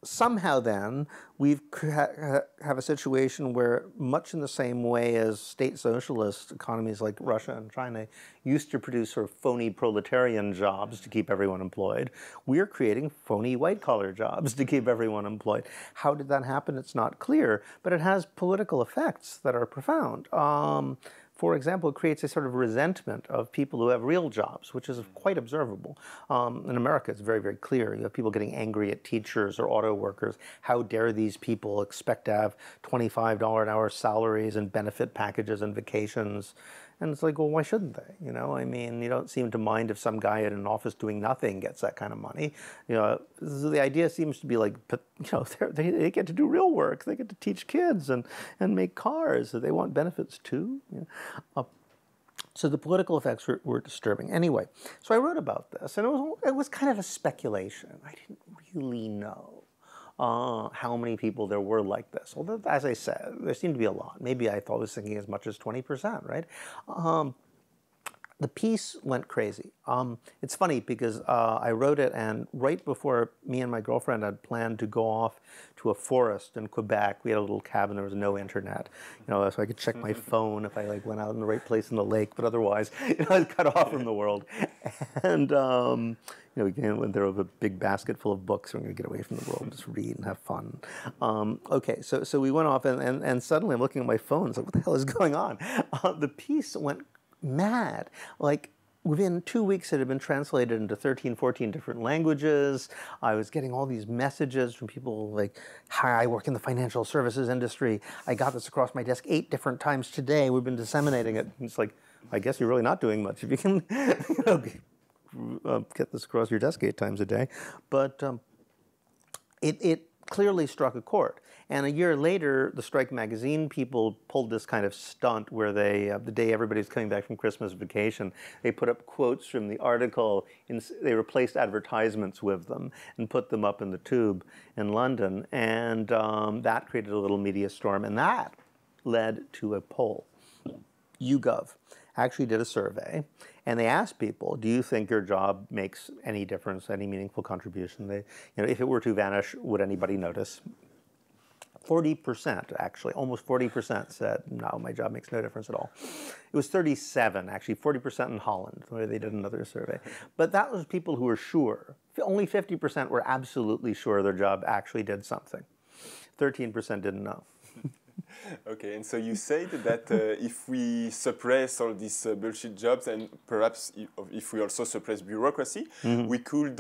somehow then we have a situation where, much in the same way as state socialist economies like Russia and China used to produce sort of phony proletarian jobs to keep everyone employed, we're creating phony white-collar jobs to keep everyone employed. How did that happen? It's not clear, but it has political effects that are profound. For example, it creates a sort of resentment of people who have real jobs, which is quite observable. In America, it's very, very clear. You have people getting angry at teachers or auto workers. How dare these people expect to have $25 an hour salaries and benefit packages and vacations? And it's like, well, why shouldn't they? I mean, you don't seem to mind if some guy in an office doing nothing gets that kind of money. The idea seems to be like, they get to do real work. They get to teach kids and make cars. So they want benefits too. So the political effects were disturbing. Anyway, so I wrote about this, and it was kind of a speculation. I didn't really know how many people there were like this. Although, as I said, there seemed to be a lot. Maybe I thought I was thinking as much as 20%, right? The piece went crazy. It's funny because I wrote it, and right before me and my girlfriend had planned to go off to a forest in Quebec, we had a little cabin, there was no internet, so I could check my phone if I went out in the right place in the lake, but otherwise, I was cut off from the world. And we went there with a big basket full of books. We're going to get away from the world and just read and have fun. Okay, so we went off, and suddenly I'm looking at my phone. It's like, what the hell is going on? The piece went mad. Within 2 weeks, it had been translated into 13, 14 different languages. I was getting all these messages from people like, hi, I work in the financial services industry. I got this across my desk 8 different times today. We've been disseminating it. And it's like, I guess you're really not doing much if you can get this across your desk 8 times a day. But it clearly struck a chord. And a year later, the Strike magazine people pulled this kind of stunt where they, the day everybody's coming back from Christmas vacation, they put up quotes from the article, they replaced advertisements with them and put them up in the Tube in London. And that created a little media storm. And that led to a poll. YouGov actually did a survey, and they asked people, do you think your job makes any difference, any meaningful contribution? If it were to vanish, would anybody notice? 40%, actually, almost 40% said, no, my job makes no difference at all. It was 37, actually, 40% in Holland, where they did another survey. But that was people who were sure. Only 50% were absolutely sure their job actually did something. 13% didn't know. Okay, and so you said that if we suppress all these bullshit jobs, and perhaps if we also suppress bureaucracy, we could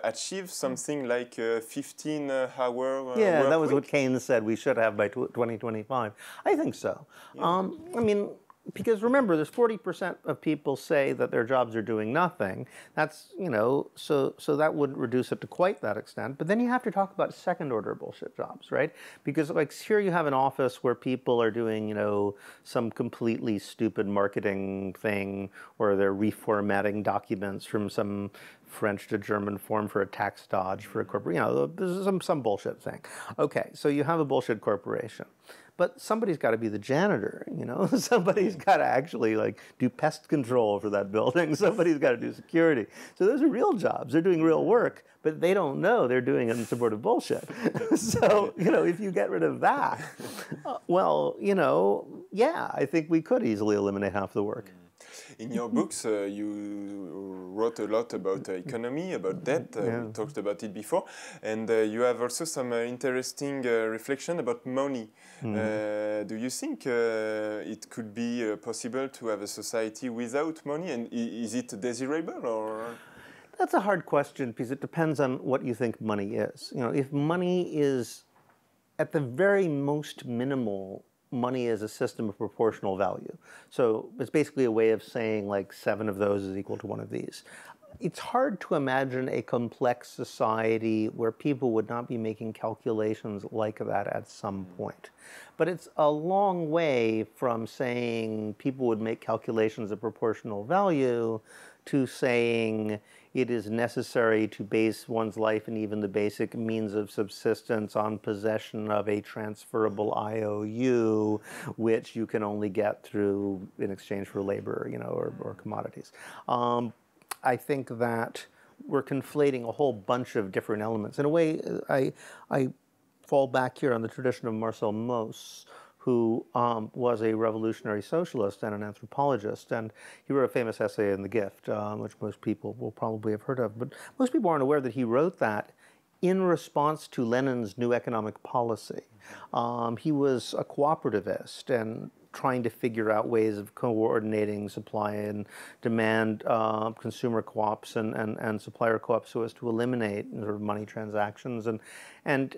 achieve something like 15-hour yeah, work that was week? what Keynes said we should have by 2025. I think so. Yeah. I mean, because remember, there's 40% of people say that their jobs are doing nothing. That's, so that wouldn't reduce it to quite that extent. But then you have to talk about second-order bullshit jobs, right? Because here you have an office where people are doing, some completely stupid marketing thing, or they're reformatting documents from some French to German form for a tax dodge for a corporation. You know, this is some bullshit thing. Okay, so you have a bullshit corporation. But somebody's got to be the janitor, you know? Somebody's got to actually like do pest control for that building. Somebody's got to do security. So those are real jobs. They're doing real work, but they don't know they're doing it in support of bullshit. So, you know, if you get rid of that, well, you know, yeah, I think we could easily eliminate half the work. In your books, you wrote a lot about economy, about debt. We talked about it before. And you have also some interesting reflection about money. Do you think it could be possible to have a society without money? And is it desirable? Or? That's a hard question because it depends on what you think money is. You know, if money is at the very most minimal, money is a system of proportional value. So it's basically a way of saying like 7 of those is equal to 1 of these. It's hard to imagine a complex society where people would not be making calculations like that at some point. But it's a long way from saying people would make calculations of proportional value to saying it is necessary to base one's life and even the basic means of subsistence on possession of a transferable IOU, which you can only get through in exchange for labor, you know, or commodities. I think that we're conflating a whole bunch of different elements. In a way, I fall back here on the tradition of Marcel Mauss, who was a revolutionary socialist and an anthropologist, and he wrote a famous essay in The Gift, which most people will probably have heard of, but most people aren't aware that he wrote that in response to Lenin's new economic policy. He was a cooperativist and trying to figure out ways of coordinating supply and demand, consumer co-ops and supplier co-ops so as to eliminate sort of money transactions. And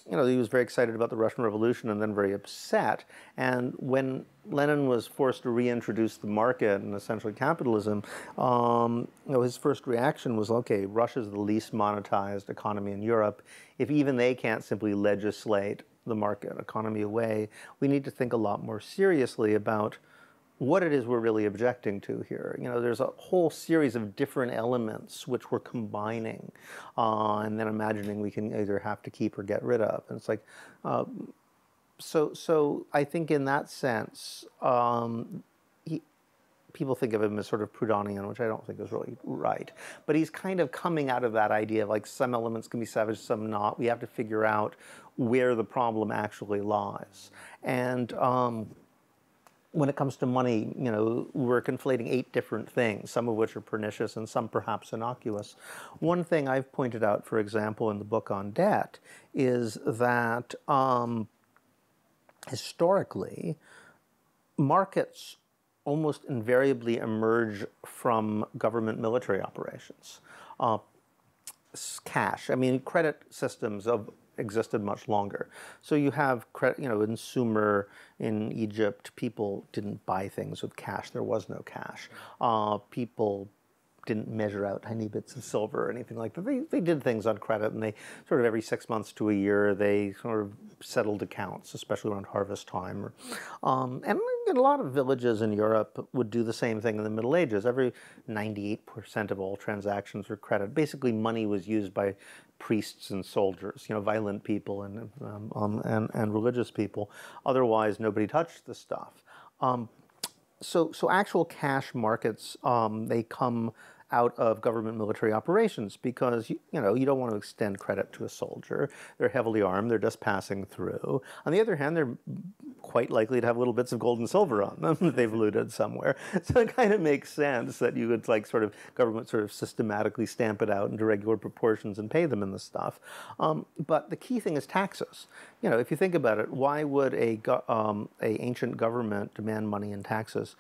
you know, he was very excited about the Russian Revolution and then very upset. And when Lenin was forced to reintroduce the market and essentially capitalism, you know, his first reaction was, okay, Russia's the least monetized economy in Europe. If even they can't simply legislate the market economy away, we need to think a lot more seriously about what it is we're really objecting to here. You know, there's a whole series of different elements which we're combining and then imagining we can either have to keep or get rid of. And it's like, so I think in that sense, people think of him as sort of Proudhonian, which I don't think is really right. But he's kind of coming out of that idea of like some elements can be savage, some not. We have to figure out where the problem actually lies. And when it comes to money, you know, we're conflating 8 different things, some of which are pernicious and some perhaps innocuous. One thing I've pointed out, for example, in the book on debt is that historically, markets almost invariably emerge from government military operations. Cash, I mean, credit systems have existed much longer. So you have credit, you know, in Sumer, in Egypt, people didn't buy things with cash. There was no cash. People didn't measure out tiny bits of silver or anything like that. They did things on credit, and they sort of every 6 months to a year, they sort of settled accounts, especially around harvest time. And a lot of villages in Europe would do the same thing in the Middle Ages. Every 98% of all transactions were credit. Basically, money was used by priests and soldiers, you know, violent people and religious people. Otherwise, nobody touched the stuff. So actual cash markets, they come out of government military operations because, you know, you don't want to extend credit to a soldier. They're heavily armed. They're just passing through. On the other hand, they're quite likely to have little bits of gold and silver on them that they've looted somewhere. So it kind of makes sense that you would like sort of government sort of systematically stamp it out into regular proportions and pay them in the stuff. But the key thing is taxes. You know, if you think about it, why would a ancient government demand money in taxes?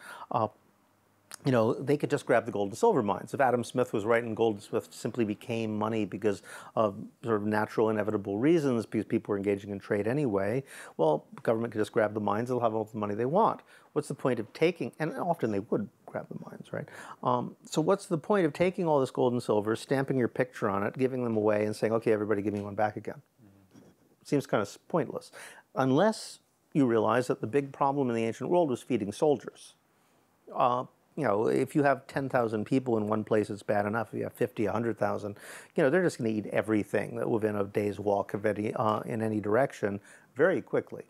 You know, they could just grab the gold and silver mines. If Adam Smith was right and gold and silver simply became money because of sort of natural, inevitable reasons, because people were engaging in trade anyway, well, the government could just grab the mines, they'll have all the money they want. What's the point of taking, and often they would grab the mines, right? So what's the point of taking all this gold and silver, stamping your picture on it, giving them away, and saying, okay, everybody give me one back again? It seems kind of pointless. Unless you realize that the big problem in the ancient world was feeding soldiers. if you have 10,000 people in one place, it's bad enough. If you have 50, 100,000, they're just going to eat everything that within a day's walk of in any direction very quickly.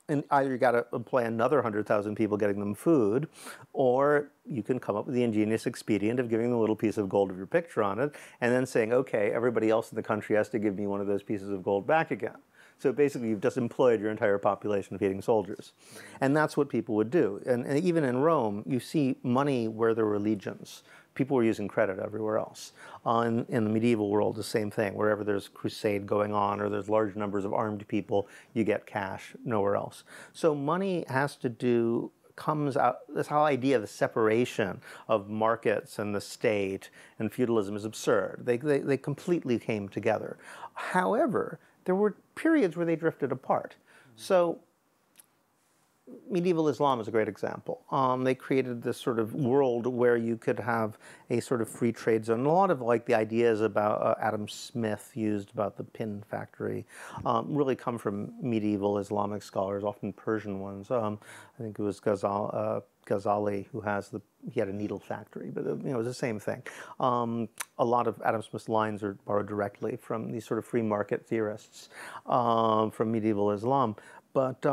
And either you got to employ another 100,000 people getting them food, or you can come up with the ingenious expedient of giving them a little piece of gold with your picture on it, and then saying, okay, everybody else in the country has to give me one of those pieces of gold back again. So basically, you've just employed your entire population feeding soldiers. And that's what people would do. And even in Rome, you see money where there were legions. People were using credit everywhere else. In the medieval world, the same thing. Wherever there's crusade going on or there's large numbers of armed people, you get cash nowhere else. So money has to do, comes out, this whole idea of the separation of markets and the state and feudalism is absurd. They completely came together. However, there were periods where they drifted apart. So medieval Islam is a great example. They created this sort of world where you could have a sort of free trade zone. And a lot of like the ideas about Adam Smith used about the pin factory really come from medieval Islamic scholars, often Persian ones. I think it was Ghazali who he had a needle factory, but it was the same thing. A lot of Adam Smith's lines are borrowed directly from these sort of free market theorists from medieval Islam. But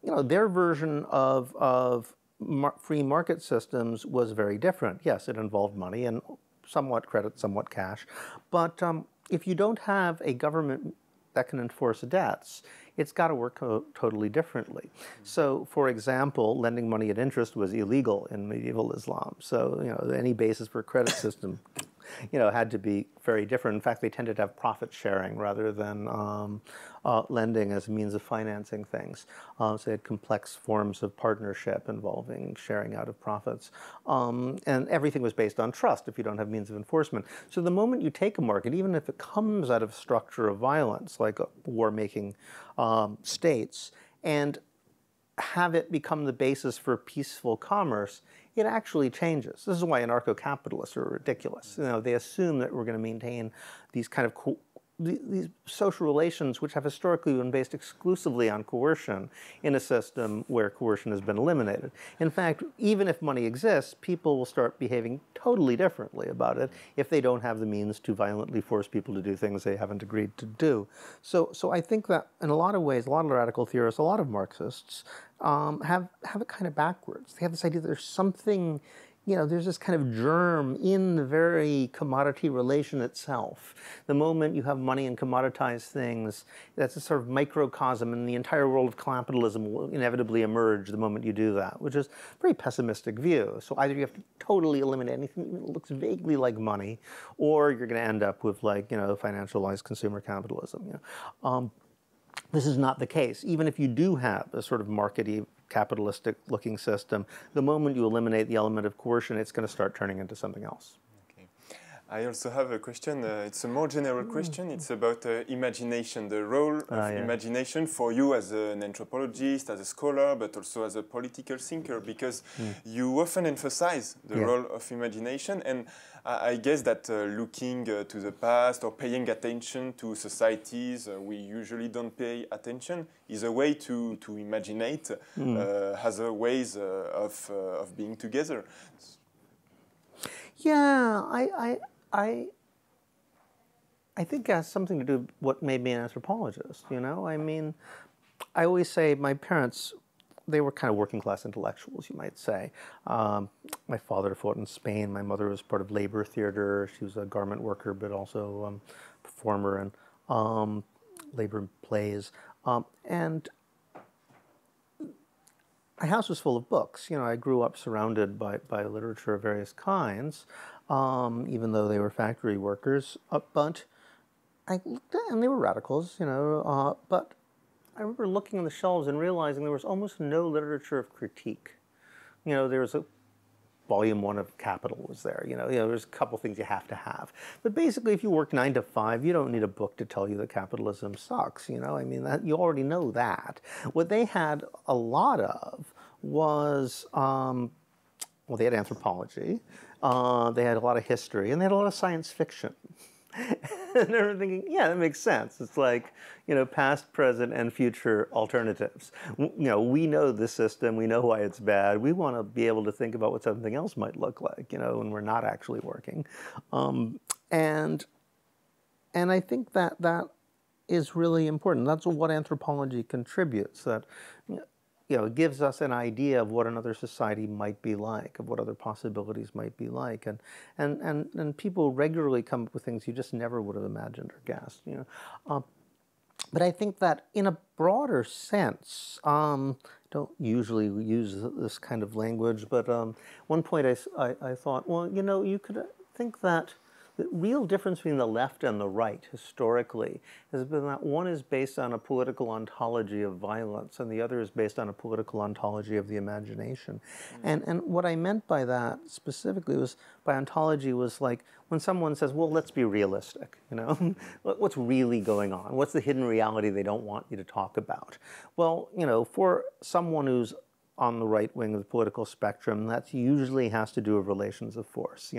their version of free market systems was very different. Yes, it involved money and somewhat credit, somewhat cash. But if you don't have a government that can enforce debts, it's got to work totally differently. So, for example, lending money at interest was illegal in medieval Islam. So, any basis for a credit system, had to be very different. In fact, they tended to have profit sharing rather than lending as a means of financing things. So they had complex forms of partnership involving sharing out of profits. And everything was based on trust if you don't have means of enforcement. So the moment you take a market, even if it comes out of a structure of violence, like war-making states, and have it become the basis for peaceful commerce, it actually changes. This is why anarcho-capitalists are ridiculous. They assume that we're going to maintain these kind of these social relations which have historically been based exclusively on coercion in a system where coercion has been eliminated. In fact, even if money exists, people will start behaving totally differently about it if they don't have the means to violently force people to do things they haven't agreed to do. So I think that in a lot of ways, a lot of radical theorists, a lot of Marxists have it kind of backwards. They have this idea that there's something, there's this kind of germ in the very commodity relation itself. The moment you have money and commoditized things, that's a sort of microcosm, and the entire world of capitalism will inevitably emerge the moment you do that, which is a very pessimistic view. So either you have to totally eliminate anything that looks vaguely like money, or you're going to end up with financialized consumer capitalism. This is not the case. Even if you do have a sort of market-y, capitalistic-looking system, the moment you eliminate the element of coercion, it's going to start turning into something else. Okay. I also have a question. It's a more general question. It's about imagination, the role of imagination for you as an anthropologist, as a scholar, but also as a political thinker, because you often emphasize the role of imagination. And I guess that looking to the past or paying attention to societies we usually don't pay attention is a way to imaginate other ways of being together. Yeah, I think it has something to do with what made me an anthropologist, I mean, I always say my parents, they were kind of working class intellectuals, you might say. My father fought in Spain. My mother was part of labor theater. She was a garment worker, but also a performer in labor plays. And my house was full of books. I grew up surrounded by literature of various kinds, even though they were factory workers. But I looked at, and they were radicals, but I remember looking on the shelves and realizing there was almost no literature of critique. There was volume 1 of Capital was there. There's a couple things you have to have. But basically, if you work 9 to 5, you don't need a book to tell you that capitalism sucks. I mean, you already know that. What they had a lot of was, they had anthropology, they had a lot of history, and they had a lot of science fiction. And they're thinking, yeah, that makes sense. It's like, past, present, and future alternatives. We know this system. We know why it's bad. We want to be able to think about what something else might look like, when we're not actually working. And I think that is really important. That's what anthropology contributes. That it gives us an idea of what another society might be like, of what other possibilities might be like, and people regularly come up with things you just never would have imagined or guessed. But I think that in a broader sense, don't usually use this kind of language, but one point I thought, well, you could think that the real difference between the left and the right, historically, has been that one is based on a political ontology of violence, and the other is based on a political ontology of the imagination. And what I meant by that specifically was, by ontology, was like when someone says, well, let's be realistic, what's really going on? What's the hidden reality they don't want you to talk about? Well, for someone who's on the right wing of the political spectrum, that usually has to do with relations of force.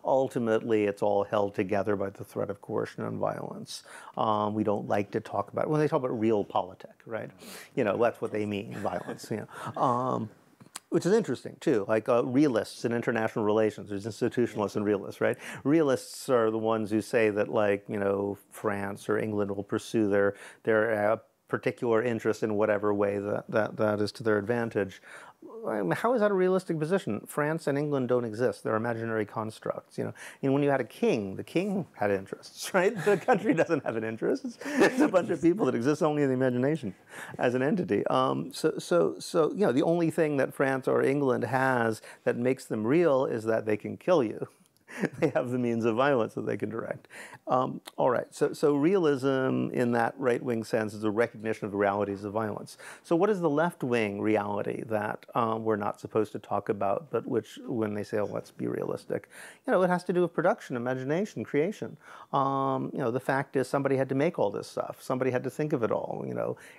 Ultimately, it's all held together by the threat of coercion and violence. We don't like to talk about, when they talk about realpolitik, right? That's what they mean, violence. Which is interesting too. Like realists in international relations, there's institutionalists and realists, right? Realists are the ones who say that, like, France or England will pursue their particular interest in whatever way that is to their advantage. How is that a realistic position? France and England don't exist. They're imaginary constructs. When you had a king, the king had interests, right? The country doesn't have an interest. It's a bunch of people that exist only in the imagination as an entity. So the only thing that France or England has that makes them real is that they can kill you. They have the means of violence that they can direct. All right, so realism in that right-wing sense is a recognition of the realities of violence. So what is the left-wing reality that we're not supposed to talk about, but which, when they say, oh, let's be realistic, it has to do with production, imagination, creation. The fact is somebody had to make all this stuff. Somebody had to think of it all.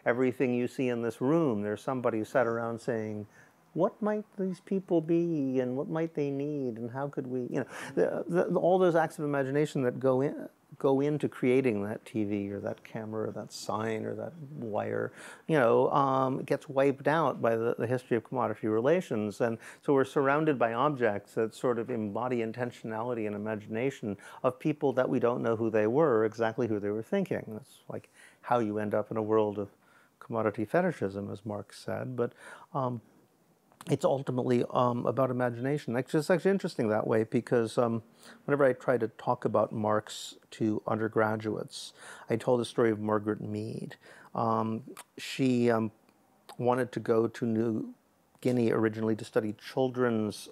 Everything you see in this room, there's somebody who sat around saying, what might these people be, and what might they need, and how could we, all those acts of imagination that go into creating that TV or that camera or that sign or that wire, gets wiped out by the history of commodity relations. And so we're surrounded by objects that sort of embody intentionality and imagination of people that we don't know who they were, exactly who they were thinking. That's like how you end up in a world of commodity fetishism, as Marx said. But it's ultimately about imagination. It's actually interesting that way, because whenever I try to talk about Marx to undergraduates, I told the story of Margaret Mead. She wanted to go to New Guinea originally to study children's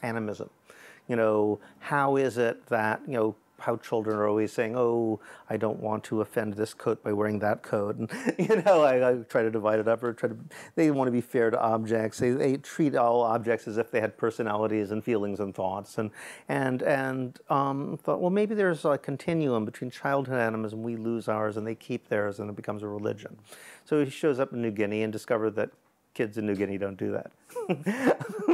animism. How is it that, how children are always saying, oh, I don't want to offend this coat by wearing that coat. And, I try to divide it up, or they want to be fair to objects. They treat all objects as if they had personalities and feelings and thoughts. And thought, well, maybe there's a continuum between childhood animism, we lose ours, and they keep theirs, and it becomes a religion. So he shows up in New Guinea and discovered that kids in New Guinea don't do that.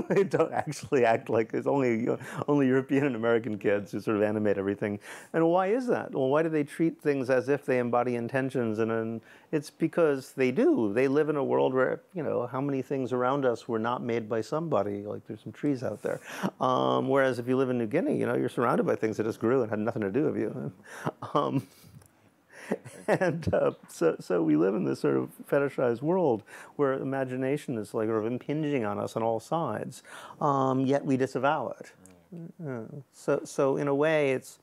They don't actually act like, it's only European and American kids who sort of animate everything. And why is that? Well, why do they treat things as if they embody intentions? And it's because they do. They live in a world where, how many things around us were not made by somebody? Like, there's some trees out there. Whereas if you live in New Guinea, you're surrounded by things that just grew and had nothing to do with you. And so we live in this sort of fetishized world where imagination is like sort of impinging on us on all sides, yet we disavow it. So in a way, it's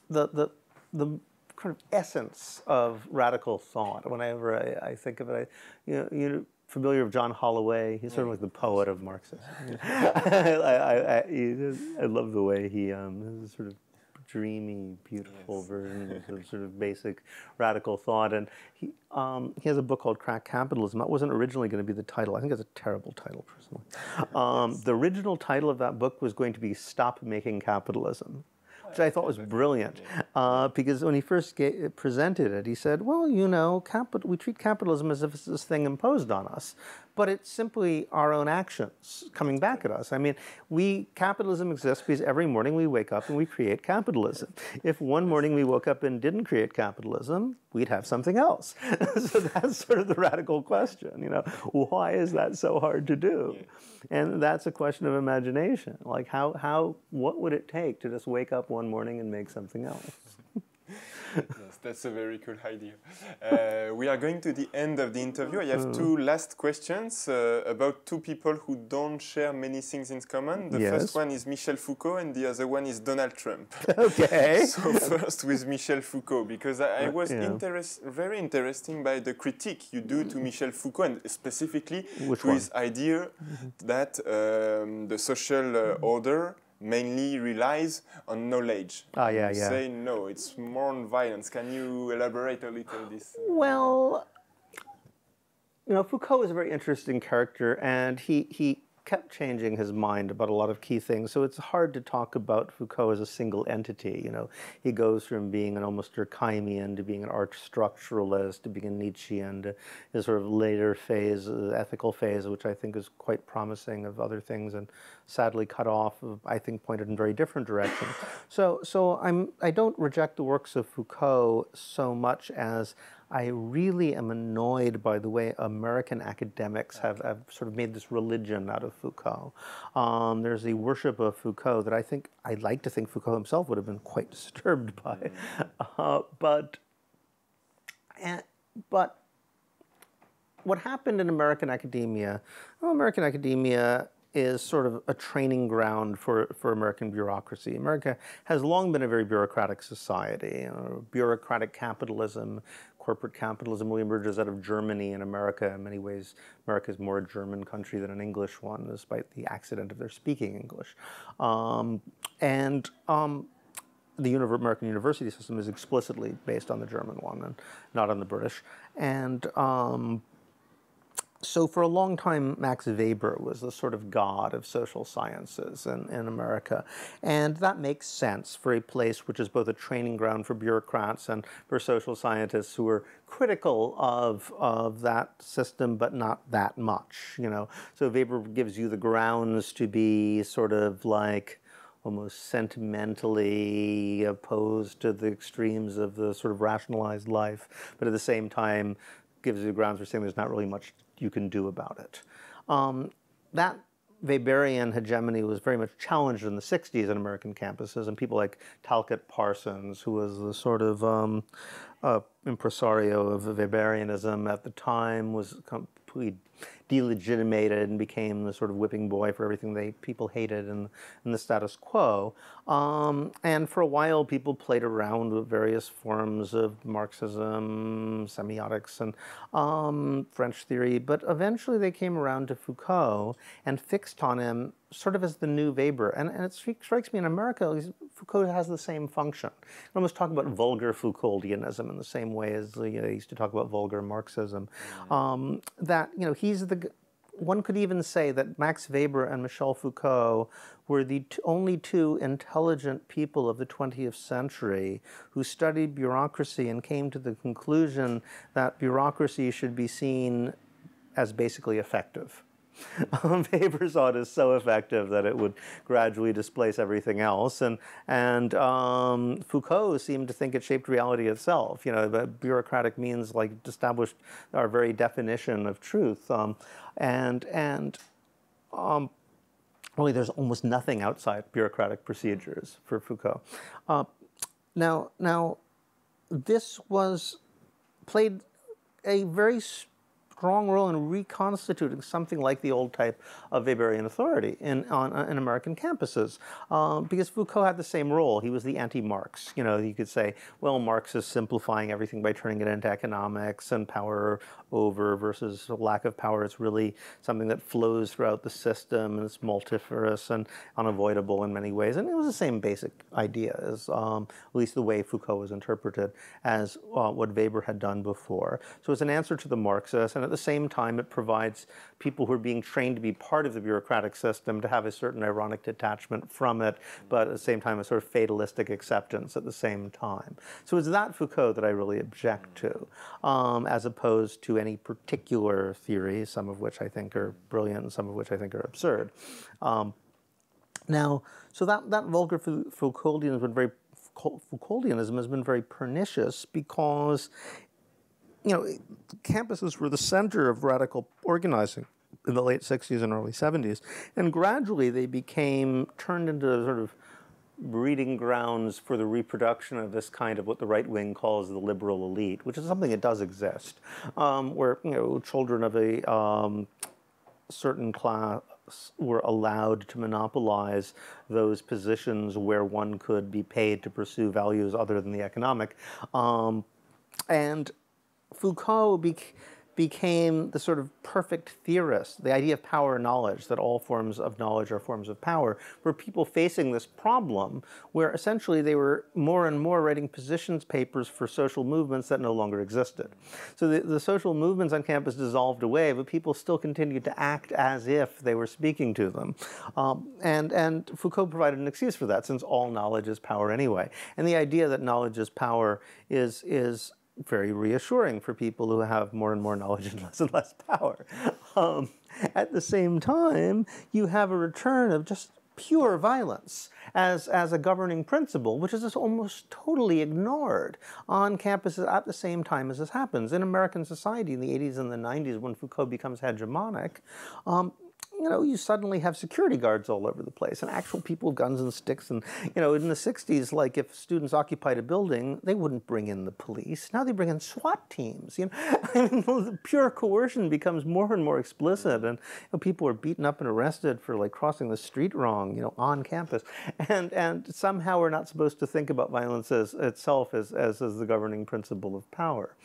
the kind of essence of radical thought. Whenever I think of it, you're familiar with John Holloway. He's sort of like the poet of Marxism. I love the way he is sort of dreamy, beautiful version of sort of basic radical thought. And he has a book called Crack Capitalism. That wasn't originally going to be the title. I think it's a terrible title, personally. The original title of that book was going to be Stop Making Capitalism, which I thought was brilliant. because when he first presented it, he said, well, you know, we treat capitalism as if it's this thing imposed on us, but it's simply our own actions coming back at us. I mean, capitalism exists because every morning we wake up and we create capitalism. If one morning we woke up and didn't create capitalism, we'd have something else. So that's sort of the radical question, you know, why is that so hard to do? And that's a question of imagination. Like what would it take to just wake up one morning and make something else? Yes, that's a very cool idea. We are going to the end of the interview. I have two last questions about two people who don't share many things in common. The first one is Michel Foucault and the other one is Donald Trump. Okay. So first with Michel Foucault, because I was very interested by the critique you do to Michel Foucault, and specifically to his idea that the social order mainly relies on knowledge. You say no, it's more on violence. Can you elaborate a little on this? Well, you know, Foucault is a very interesting character, and he kept changing his mind about a lot of key things. So it's hard to talk about Foucault as a single entity. You know, he goes from being an almost Durkheimian to being an arch structuralist to being a Nietzschean to his sort of later phase, ethical phase, which I think is quite promising of other things, and sadly cut off, I think, pointed in very different directions. So I don't reject the works of Foucault so much as I really am annoyed by the way American academics have sort of made this religion out of Foucault. There's a worship of Foucault that I'd like to think Foucault himself would have been quite disturbed by. But what happened in American academia, well, American academia is sort of a training ground for American bureaucracy. America has long been a very bureaucratic society. You know, bureaucratic capitalism, corporate capitalism really emerges out of Germany and America. In many ways, America is more a German country than an English one, despite the accident of their speaking English. The American university system is explicitly based on the German one and not on the British. And so for a long time, Max Weber was the sort of god of social sciences in America. And that makes sense for a place which is both a training ground for bureaucrats and for social scientists who are critical of that system, but not that much, you know. So Weber gives you the grounds to be sort of like almost sentimentally opposed to the extremes of the sort of rationalized life, but at the same time gives you grounds for saying there's not really much you can do about it. That Weberian hegemony was very much challenged in the 60s on American campuses, and people like Talcott Parsons, who was the sort of impresario of Weberianism at the time, was completely delegitimated and became the sort of whipping boy for everything people hated in the status quo. And for a while, people played around with various forms of Marxism, semiotics, and French theory, but eventually they came around to Foucault and fixed on him sort of as the new Weber. And it strikes me in America, Foucault has the same function. I almost talk about vulgar Foucauldianism in the same way as they used to talk about vulgar Marxism. That, you know, one could even say that Max Weber and Michel Foucault were the only two intelligent people of the 20th century who studied bureaucracy and came to the conclusion that bureaucracy should be seen as basically effective. Weber saw it as so effective that it would gradually displace everything else, and Foucault seemed to think it shaped reality itself. You know, the bureaucratic means like established our very definition of truth, really there's almost nothing outside bureaucratic procedures for Foucault. Now, this played a very strong role in reconstituting something like the old type of Weberian authority in American campuses, because Foucault had the same role. He was the anti-Marx. You know, you could say, well, Marx is simplifying everything by turning it into economics and power over versus a lack of power. It's really something that flows throughout the system, and it's multifarious and unavoidable in many ways. And it was the same basic idea as, at least the way Foucault was interpreted, as what Weber had done before. So it's an answer to the Marxists, and at the same time it provides people who are being trained to be part of the bureaucratic system to have a certain ironic detachment from it, but at the same time a sort of fatalistic acceptance at the same time. So it's that Foucault that I really object to, as opposed to any particular theory, some of which I think are brilliant and some of which I think are absurd. Now, so that vulgar Foucauldianism has been very pernicious because, you know, campuses were the center of radical organizing in the late 60s and early 70s, and gradually they became turned into sort of breeding grounds for the reproduction of this kind of what the right wing calls the liberal elite, which is something that does exist, where, you know, children of a certain class were allowed to monopolize those positions where one could be paid to pursue values other than the economic. And Foucault became the sort of perfect theorist, the idea of power and knowledge, that all forms of knowledge are forms of power, were people facing this problem where essentially they were more and more writing positions papers for social movements that no longer existed. So the social movements on campus dissolved away, but people still continued to act as if they were speaking to them. And Foucault provided an excuse for that, since all knowledge is power anyway. And the idea that knowledge is power is very reassuring for people who have more and more knowledge and less power. At the same time, you have a return of just pure violence as a governing principle, which is just almost totally ignored on campuses at the same time as this happens. In American society in the 80s and the 90s, when Foucault becomes hegemonic, you know, you suddenly have security guards all over the place and actual people with guns and sticks. And, you know, in the 60s, like if students occupied a building, they wouldn't bring in the police. Now they bring in SWAT teams. You know, I mean, the pure coercion becomes more and more explicit, and, you know, people are beaten up and arrested for like crossing the street wrong, you know, on campus. And somehow we're not supposed to think about violence itself as the governing principle of power.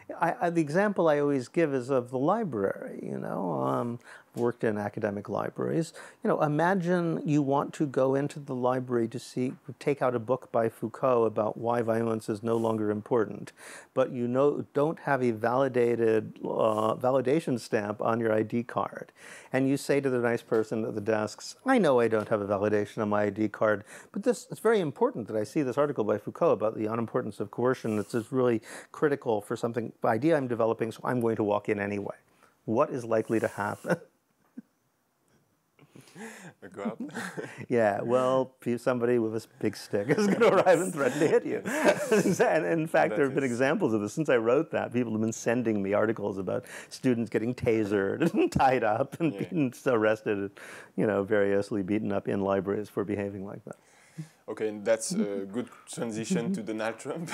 The example I always give is of the library. You know, worked in academic libraries. You know, imagine you want to go into the library to take out a book by Foucault about why violence is no longer important, but you don't have a validated validation stamp on your ID card. And you say to the nice person at the desks, I know I don't have a validation on my ID card, but it's very important that I see this article by Foucault about the unimportance of coercion. It's just really critical for something, idea I'm developing, so I'm going to walk in anyway. What is likely to happen? Go up. Yeah, well, somebody with a big stick is going to arrive and threaten to hit you. And in fact, there have been examples of this. Since I wrote that, people have been sending me articles about students getting tasered and tied up and being arrested, and, you know, variously beaten up in libraries for behaving like that. Okay, and that's a good transition to Donald Trump.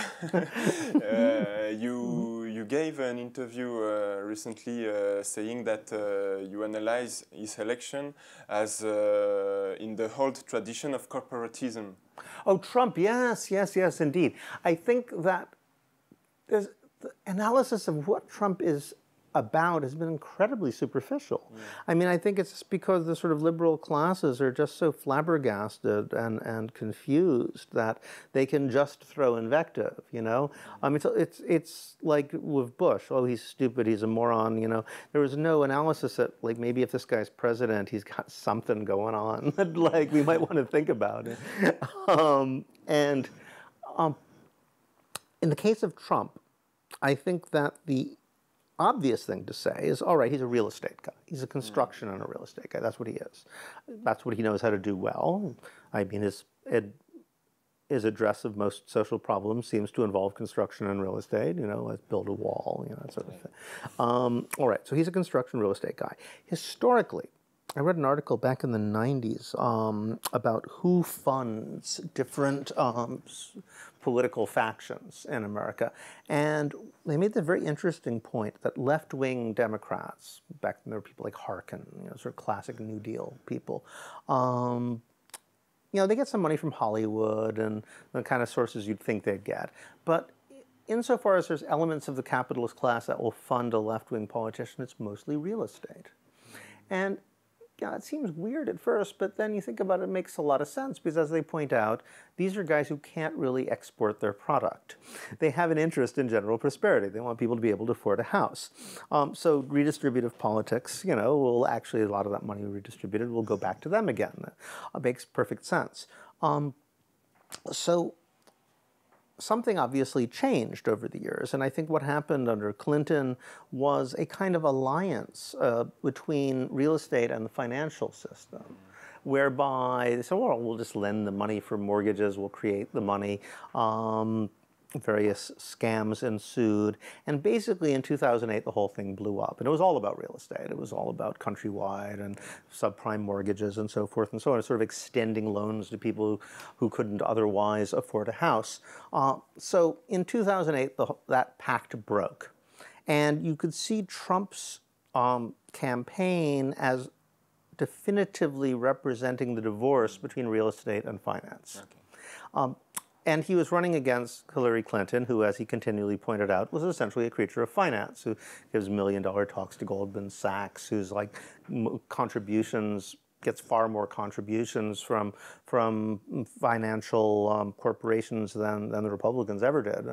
You gave an interview recently saying that you analyze his election as in the old tradition of corporatism. Oh, Trump, yes, indeed. I think that the analysis of what Trump is about has been incredibly superficial. I mean, I think it's because the sort of liberal classes are just so flabbergasted and confused that they can just throw invective, you know? I mean, it's like with Bush, oh, he's stupid, he's a moron, you know? There was no analysis that, like, maybe if this guy's president, he's got something going on that, like, we might want to think about it. In the case of Trump, I think that the obvious thing to say is, all right, he's a real estate guy. He's a construction and a real estate guy. That's what he is. That's what he knows how to do well. I mean, his address of most social problems seems to involve construction and real estate. You know, let's build a wall, you know, that sort of thing. All right, so he's a construction real estate guy. Historically, I read an article back in the 90s about who funds different political factions in America. And they made the very interesting point that left-wing Democrats, back then there were people like Harkin, you know, sort of classic New Deal people, you know, they get some money from Hollywood and the kind of sources you'd think they'd get. But insofar as there's elements of the capitalist class that will fund a left-wing politician, it's mostly real estate. And yeah, it seems weird at first, but then you think about it, it makes a lot of sense, because as they point out, these are guys who can't really export their product. They have an interest in general prosperity. They want people to be able to afford a house. So redistributive politics, will actually, a lot of that money redistributed will go back to them again. That makes perfect sense. So something obviously changed over the years, and I think what happened under Clinton was a kind of alliance between real estate and the financial system, whereby they said, well, we'll just lend the money for mortgages, we'll create the money. Various scams ensued, and basically in 2008 the whole thing blew up, and it was all about real estate. It was all about Countrywide and subprime mortgages and so forth and so on, sort of extending loans to people who couldn't otherwise afford a house. So in 2008 that pact broke, and you could see Trump's campaign as definitively representing the divorce between real estate and finance. Okay. And he was running against Hillary Clinton, who, as he continually pointed out, was essentially a creature of finance, who gives $1 million talks to Goldman Sachs, who's like contributions, gets far more contributions from financial corporations than the Republicans ever did.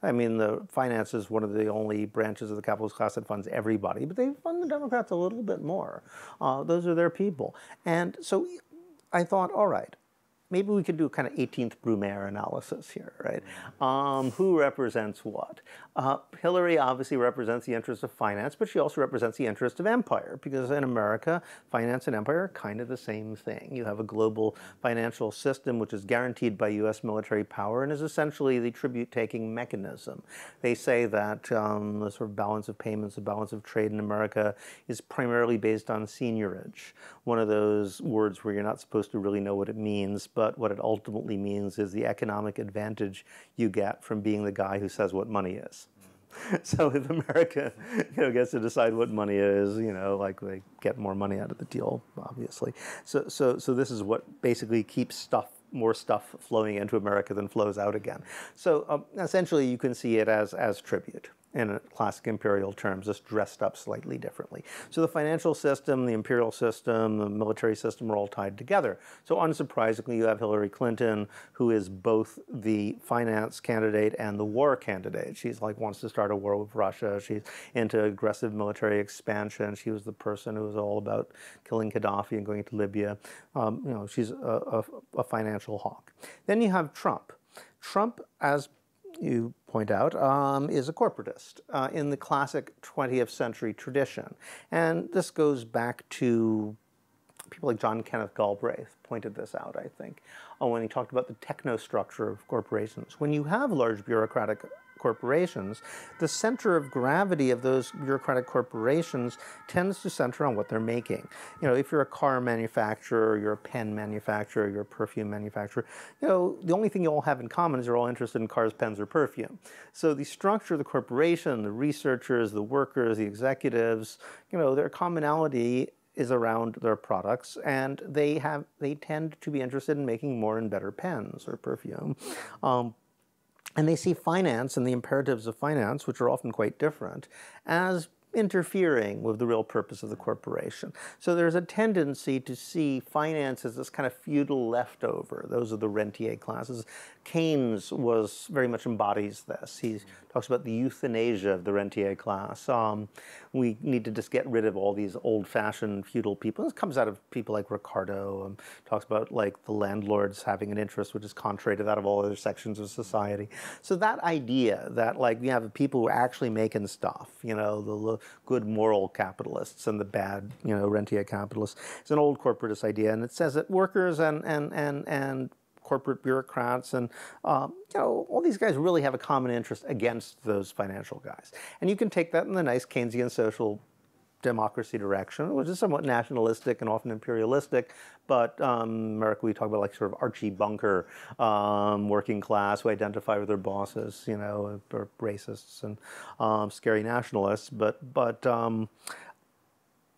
I mean, the finance is one of the only branches of the capitalist class that funds everybody, but they fund the Democrats a little bit more. Those are their people. And so I thought, all right, maybe we could do a kind of 18th Brumaire analysis here, right? Who represents what? Hillary obviously represents the interest of finance, but she also represents the interest of empire, because in America, finance and empire are kind of the same thing. You have a global financial system which is guaranteed by U.S. military power and is essentially the tribute-taking mechanism. They say that the sort of balance of payments, the balance of trade in America is primarily based on seigniorage, one of those words where you're not supposed to really know what it means, but what it ultimately means is the economic advantage you get from being the guy who says what money is. So if America gets to decide what money is, like they get more money out of the deal, obviously. So this is what basically keeps more stuff flowing into America than flows out again. So essentially you can see it as tribute in classic imperial terms, just dressed up slightly differently. So the financial system, the imperial system, the military system are all tied together. So unsurprisingly, you have Hillary Clinton, who is both the finance candidate and the war candidate. She's like wants to start a war with Russia. She's into aggressive military expansion. She was the person who was all about killing Gaddafi and going to Libya. She's a financial hawk. Then you have Trump. Trump, as you point out, is a corporatist in the classic 20th century tradition. And this goes back to people like John Kenneth Galbraith pointed this out, I think, when he talked about the technostructure of corporations. When you have large bureaucratic corporations, the center of gravity of those bureaucratic corporations tends to center on what they're making. If you're a car manufacturer, you're a pen manufacturer, you're a perfume manufacturer, the only thing you all have in common is you're all interested in cars, pens, or perfume. So the structure of the corporation, the researchers, the workers, the executives, their commonality is around their products, and they tend to be interested in making more and better pens or perfume. And they see finance and the imperatives of finance, which are often quite different, as interfering with the real purpose of the corporation. So there's a tendency to see finance as this kind of feudal leftover. Those are the rentier classes. Keynes very much embodies this. He talks about the euthanasia of the rentier class. We need to just get rid of all these old-fashioned feudal people. This comes out of people like Ricardo, talks about like the landlords having an interest which is contrary to that of all other sections of society. So that idea that like we have people who are actually making stuff, the good moral capitalists and the bad, rentier capitalists, is an old corporatist idea, and it says that workers and corporate bureaucrats and all these guys really have a common interest against those financial guys. And you can take that in the nice Keynesian social democracy direction, which is somewhat nationalistic and often imperialistic, but America, we talk about like sort of Archie Bunker working class who identify with their bosses, or racists and scary nationalists, but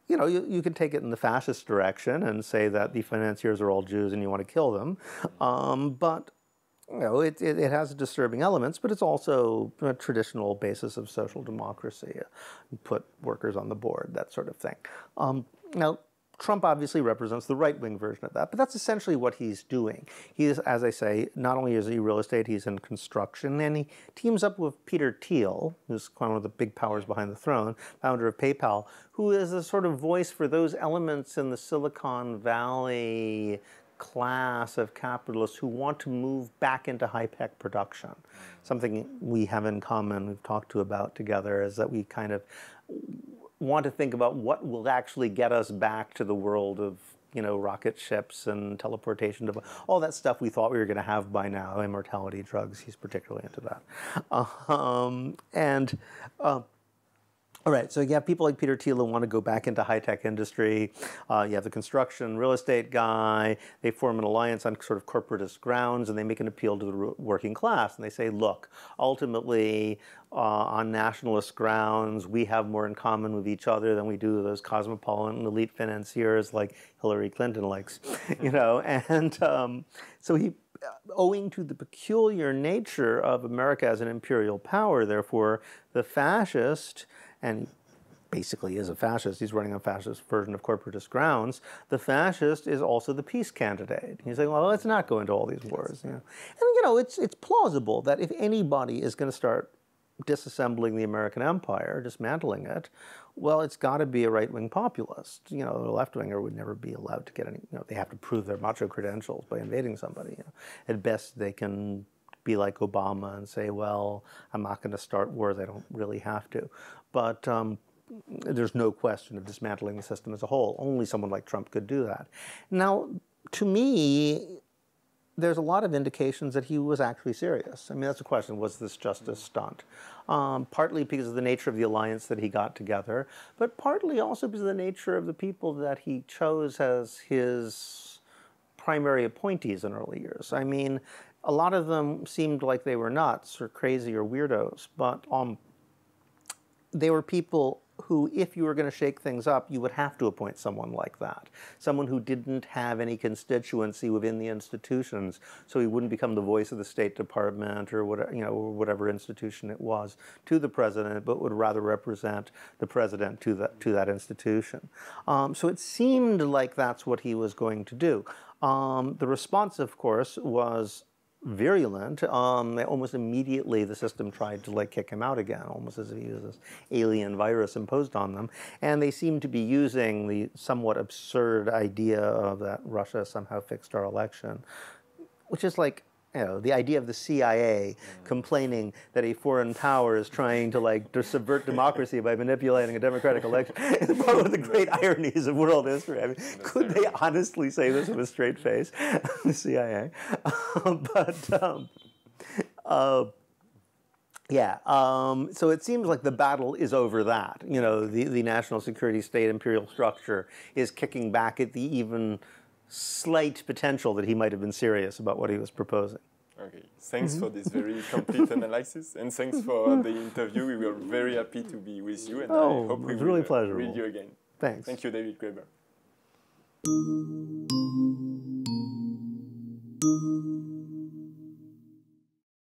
you can take it in the fascist direction and say that the financiers are all Jews and you want to kill them. But you know, it has disturbing elements, but it's also a traditional basis of social democracy. Put workers on the board, that sort of thing. Now, Trump obviously represents the right-wing version of that, but that's essentially what he's doing. He is, as I say, not only is he real estate, he's in construction, and he teams up with Peter Thiel, who's one of the big powers behind the throne, founder of PayPal, who is a sort of voice for those elements in the Silicon Valley class of capitalists who want to move back into high-tech production. Something we have in common, we've talked about together, is that we kind of want to think about what will actually get us back to the world of, you know, rocket ships and teleportation, all that stuff we thought we were going to have by now, immortality drugs. He's particularly into that. All right, so you have people like Peter Thiel who want to go back into high-tech industry. You have the construction real estate guy. They form an alliance on sort of corporatist grounds, and they make an appeal to the working class. And they say, look, ultimately, on nationalist grounds, we have more in common with each other than we do with those cosmopolitan elite financiers like Hillary Clinton likes, you know. And so he, owing to the peculiar nature of America as an imperial power, therefore, the fascist, and he basically is a fascist, he's running a fascist version of corporatist grounds, the fascist is also the peace candidate. He's saying, well, let's not go into all these wars. You know? And, you know, it's plausible that if anybody is going to start disassembling the American empire, dismantling it, well, it's got to be a right-wing populist. You know, a left-winger would never be allowed to get any, you know, they have to prove their macho credentials by invading somebody. You know. At best, they can be like Obama and say, well, I'm not going to start wars, I don't really have to. But there's no question of dismantling the system as a whole. Only someone like Trump could do that. Now, to me, there's a lot of indications that he was actually serious. I mean, that's the question, was this just a stunt? Partly because of the nature of the alliance that he got together, but partly also because of the nature of the people that he chose as his primary appointees in early years. I mean, a lot of them seemed like they were nuts or crazy or weirdos, but they were people who, if you were going to shake things up, you would have to appoint someone like that. Someone who didn't have any constituency within the institutions, so he wouldn't become the voice of the State Department or whatever, you know, whatever institution it was to the president, but would rather represent the president to that institution. So it seemed like that's what he was going to do. The response, of course, was virulent. Almost immediately the system tried to like kick him out again, almost as if he was this alien virus imposed on them. And they seem to be using the somewhat absurd idea of that Russia somehow fixed our election, which is like, you know, the idea of the CIA complaining that a foreign power is trying to like subvert democracy by manipulating a democratic election. It's probably one of the great ironies of world history. I mean, could they honestly say this with a straight face, the CIA? So it seems like the battle is over that. You know, the national security state imperial structure is kicking back at the even slight potential that he might have been serious about what he was proposing. Okay, thanks for this very complete analysis, and thanks for the interview. We were very happy to be with you, and I hope we will really pleasurable. read you again. Thanks. Thank you, David Graeber.